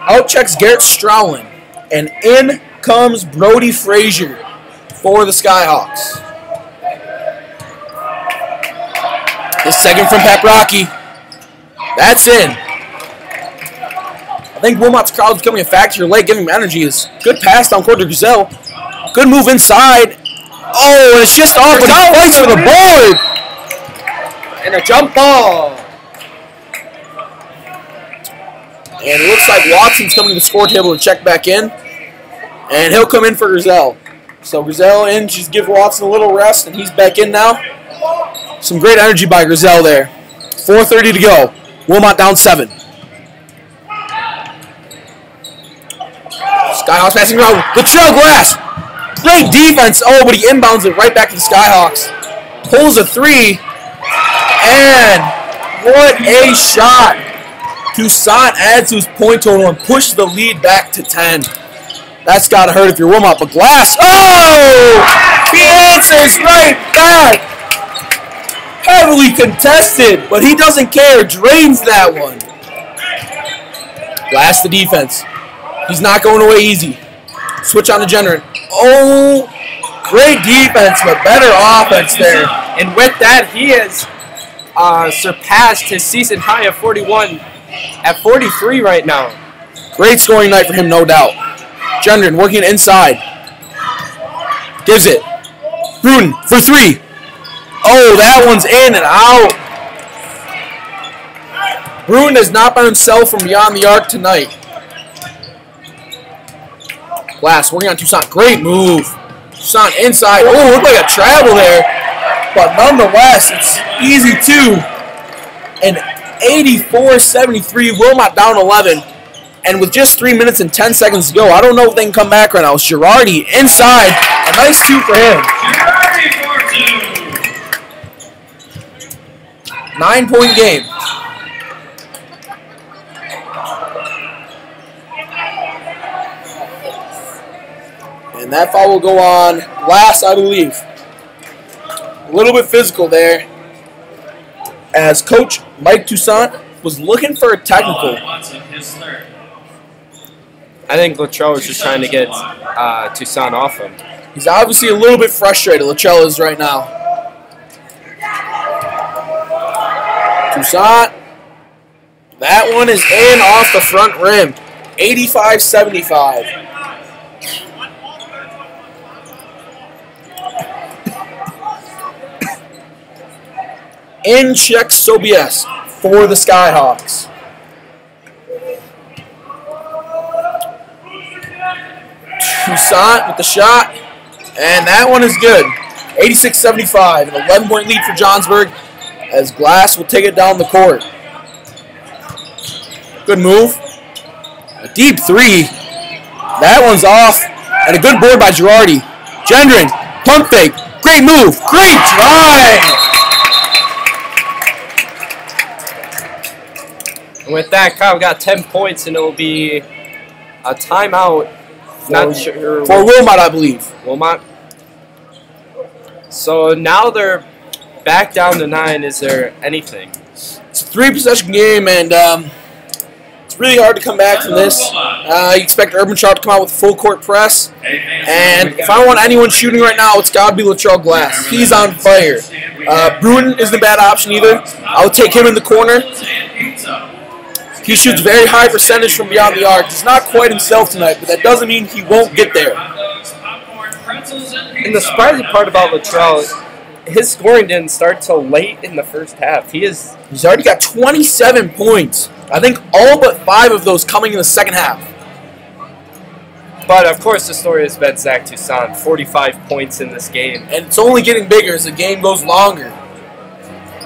Out checks Garrett Strowlin. And in comes Brody Frazier for the Skyhawks. The second from Paprocki. That's in. I think Wilmot's crowd's becoming a factor here late, giving him energy. Is good pass down court to Grizel. Good move inside. Oh, and it's just off, but he fights for the board. And a jump ball. And it looks like Watson's coming to the score table to check back in. And he'll come in for Grizel. So Grizel in, she's give Watson a little rest, and he's back in now. Some great energy by Grizel there. 4:30 to go. Wilmot down 7. Skyhawks passing around. Latrell Glass. Great defense. Oh, but he inbounds it right back to the Skyhawks. Pulls a 3. And what a shot. Toussaint adds to his point total and pushes the lead back to 10. That's got to hurt if you're Wilmot. But Glass, oh! He answers right back. Heavily contested, but he doesn't care. Drains that one. Glass the defense. He's not going away easy. Switch on to Jenner. Oh, great defense, but better offense there. And with that, he has surpassed his season high of 41 at 43 right now. Great scoring night for him, no doubt. Gendron working inside. Gives it. Bruton for 3. Oh, that one's in and out. Bruton has not been himself from beyond the arc tonight. Glass working on Toussaint. Great move. Toussaint inside. Oh, looked like a travel there. But nonetheless, it's easy 2. And 84-73, Wilmot down 11. And with just 3 minutes and 10 seconds to go, I don't know if they can come back right now. It's Girardi inside. A nice 2 for him. Girardi for 2. 9-point game. And that foul will go on last, I believe. A little bit physical there, as Coach Mike Toussaint was looking for a technical. I think Latrell was just trying to get Toussaint off him. He's obviously a little bit frustrated, Latrell is right now. Toussaint, that one is in off the front rim. 85-75. In check Sobiesk for the Skyhawks. Toussaint with the shot, and that one is good. 86-75, an 11-point lead for Johnsburg as Glass will take it down the court. Good move. A deep three. That one's off, and a good board by Girardi. Gendron, pump fake. Great move. Great drive. And with that, Kyle got 10 points, and it will be a timeout. Not sure. For Wilmot, I believe. Wilmot. So now they're back down to 9. Is there anything? It's a 3-possession game, and it's really hard to come back from this. You expect Urban Sharp to come out with a full court press. And if I want anyone shooting right now, it's got to be Latrell Glass. He's on fire. Bruin isn't a bad option either. I would take him in the corner. He shoots very high percentage from beyond the arc. He's not quite himself tonight, but that doesn't mean he won't get there. And the surprising part about Latrell, his scoring didn't start till late in the first half. He's already got 27 points. I think all but 5 of those coming in the second half. But of course the story has been Zach Toussaint, 45 points in this game. And it's only getting bigger as the game goes longer.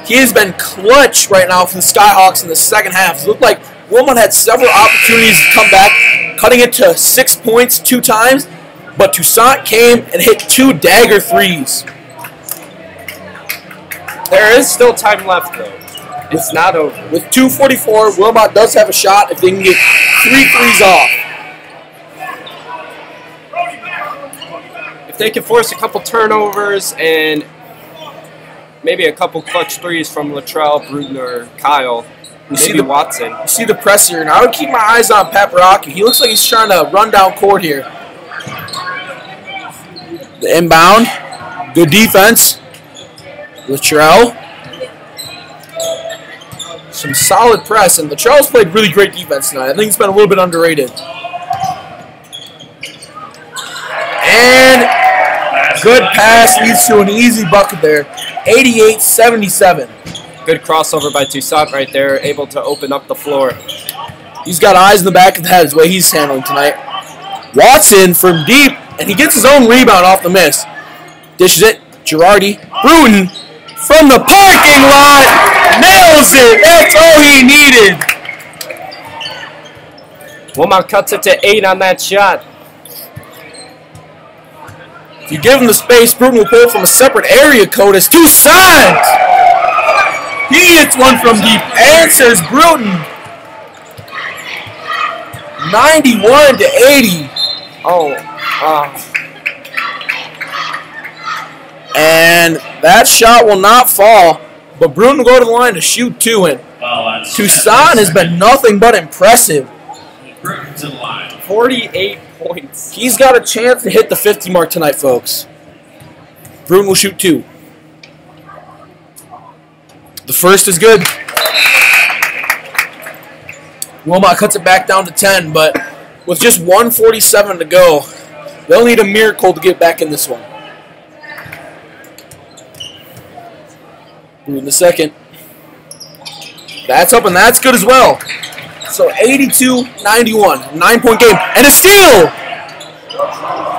He has been clutch right now for the Skyhawks in the second half. It looked like Wilmot had several opportunities to come back, cutting it to 6 points 2 times, but Toussaint came and hit 2 dagger threes. There is still time left though. It's not over. With 2:44, Wilmot does have a shot if they can get 3 threes off. If they can force a couple turnovers and maybe a couple clutch threes from Latrell, Bruton, or Kyle, maybe Watson. You see the press here, and I would keep my eyes on Paparaki. He looks like he's trying to run down court here. The inbound, good defense. Latrell. Some solid press, and Latrell's played really great defense tonight. I think he's been a little bit underrated. And good pass leads to an easy bucket there. 88-77. Good crossover by Toussaint right there, able to open up the floor. He's got eyes in the back of the head is the way he's handling tonight. Watson from deep, and he gets his own rebound off the miss. Dishes it. Girardi. Bruton from the parking lot. Nails it. That's all he needed. Wilmot cuts it to 8 on that shot. If you give him the space, Bruton will pull from a separate area code as Toussaint. He hits one from deep. Answers Bruton. 91-80. And that shot will not fall, but Bruton will go to the line to shoot 2 in. Toussaint has been nothing but impressive. 48 points. He's got a chance to hit the 50 mark tonight, folks. Bruton will shoot 2. The first is good. Wilmot cuts it back down to 10, but with just 1:47 to go, they'll need a miracle to get back in this one. In the second. That's up, and that's good as well. So 82-91, 9-point game, and a steal!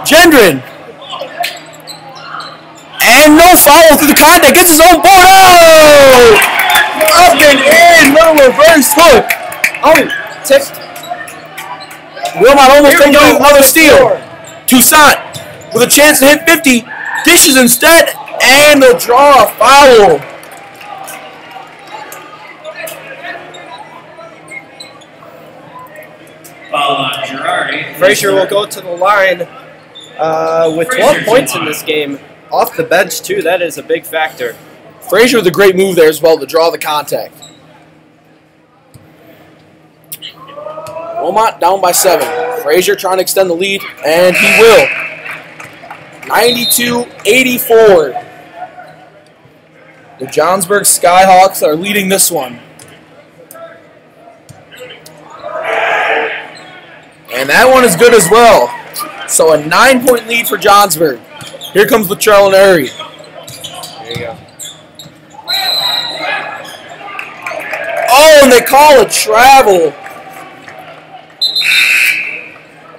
Gendron. And no foul through the contact, gets his own board. Oh! Up and in, little reverse hook. Oh, tipped. Wilmot almost taking another steal. Toussaint with a chance to hit 50, dishes instead, and they'll draw a foul. Frazier will go to the line with 12 points in this game. Off the bench, too. That is a big factor. Frazier with a great move there as well to draw the contact. Wilmot down by 7. Frazier trying to extend the lead, and he will. 92-84. The Johnsburg Skyhawks are leading this one. And that one is good as well. So a 9-point lead for Johnsburg. Here comes Latrell in a hurry. There you go. Oh, and they call a travel.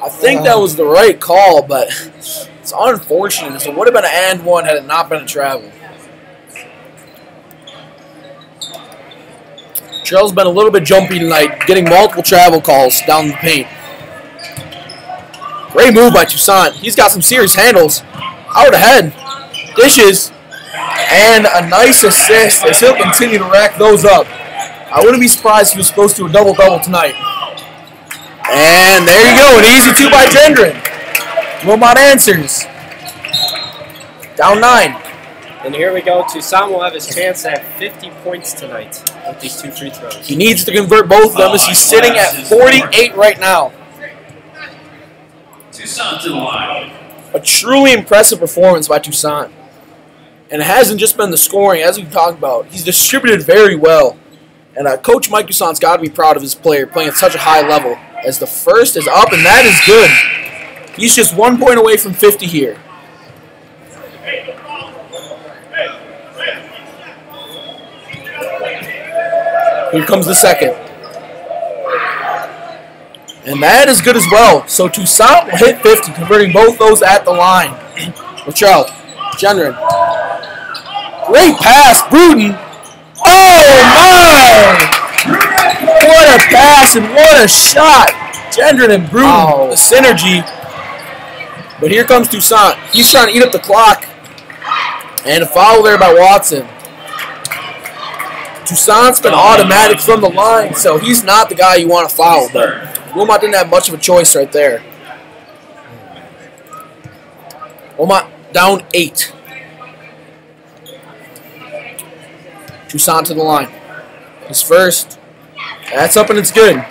I think that was the right call, but it's unfortunate. It would have been an and one had it not been a travel. Trell's been a little bit jumpy tonight, getting multiple travel calls down the paint. Great move by Toussaint. He's got some serious handles. Out ahead. Dishes. And a nice assist as he'll continue to rack those up. I wouldn't be surprised if he was close to a double-double tonight. And there you go, an easy two by Gendron. Wilmot answers. Down 9. And here we go. Toussaint will have his chance at 50 points tonight with these 2 free throws. He needs to convert both of them as he's sitting at 48 right now. Toussaint to the line. A truly impressive performance by Toussaint. And it hasn't just been the scoring, as we've talked about. He's distributed very well. And Coach Mike Toussaint's got to be proud of his player playing at such a high level. As the first is up, and that is good. He's just 1 point away from 50 here. Here comes the second. And that is good as well. So Toussaint will hit 50, converting both those at the line. Latrell, Gendron. Great pass, Bruton. Oh my! What a pass and what a shot. Gendron and Bruton, the synergy. But here comes Toussaint. He's trying to eat up the clock. And a foul there by Watson. Toussaint's been automatic from the line, so he's not the guy you want to foul. But Wilmot didn't have much of a choice right there. Wilmot down 8. Toussaint to the line. His first. That's up and it's good.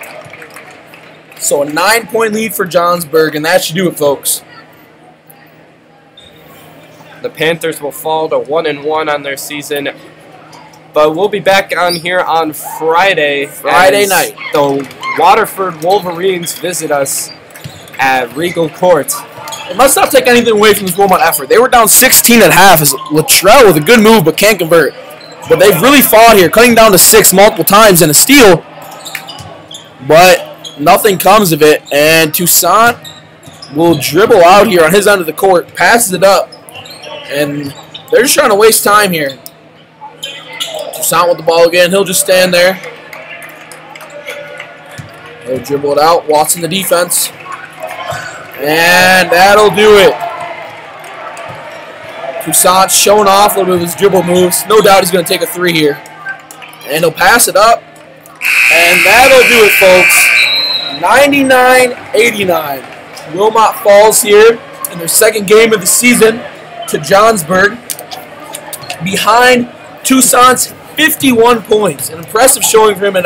So a 9-point lead for Johnsburg, and that should do it, folks. The Panthers will fall to 1-1 on their season. But we'll be back on here on Friday. Friday night. The Waterford Wolverines visit us at Regal Court. It must not take anything away from this Wilmot effort. They were down 16 at half as Latrell with a good move but can't convert. But they've really fought here, cutting down to 6 multiple times and a steal. But nothing comes of it. And Toussaint will dribble out here on his end of the court, passes it up. And they're just trying to waste time here. Toussaint with the ball again. He'll just stand there. He'll dribble it out. Watson the defense. And that'll do it. Toussaint showing off a little bit of his dribble moves. No doubt he's going to take a 3 here. And he'll pass it up. And that'll do it, folks. 99-89. Wilmot falls here in their second game of the season to Johnsburg. Behind Toussaint's 51 points. An impressive showing for him. And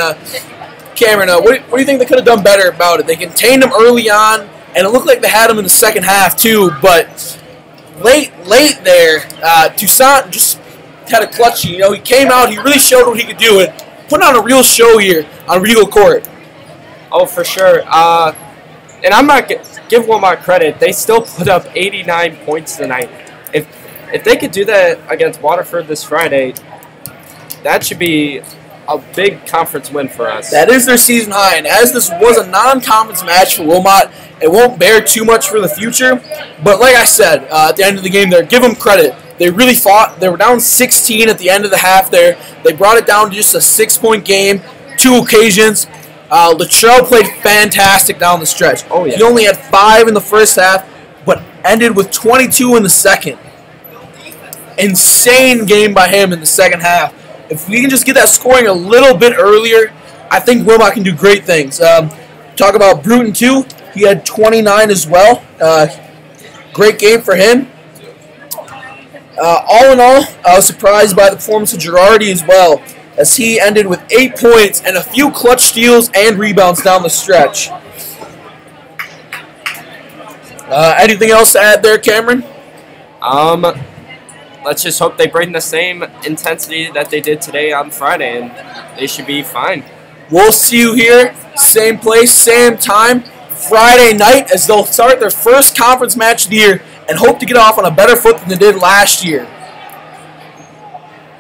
Cameron, what do you think they could have done better about it? They contained him early on, and it looked like they had him in the second half too. But late there, Toussaint just had a clutch. You know, he came out, he really showed what he could do, and put on a real show here on Regal Court. Oh, for sure. And I'm not give Wilmot credit. They still put up 89 points tonight. If they could do that against Waterford this Friday, that should be a big conference win for us. That is their season high, and as this was a non-conference match for Wilmot, it won't bear too much for the future. But like I said, at the end of the game there, give them credit. They really fought. They were down 16 at the end of the half there. They brought it down to just a 6-point game, 2 occasions. Latrell played fantastic down the stretch. Oh, yeah. He only had 5 in the first half, but ended with 22 in the second. Insane game by him in the second half. If we can just get that scoring a little bit earlier, I think Wilmot can do great things. Talk about Bruton, too. He had 29 as well. Great game for him. All in all, I was surprised by the performance of Girardi as well, as he ended with 8 points and a few clutch steals and rebounds down the stretch. Anything else to add there, Cameron? Let's just hope they bring the same intensity that they did today on Friday, and they should be fine. We'll see you here, same place, same time, Friday night, as they'll start their first conference match of the year and hope to get off on a better foot than they did last year.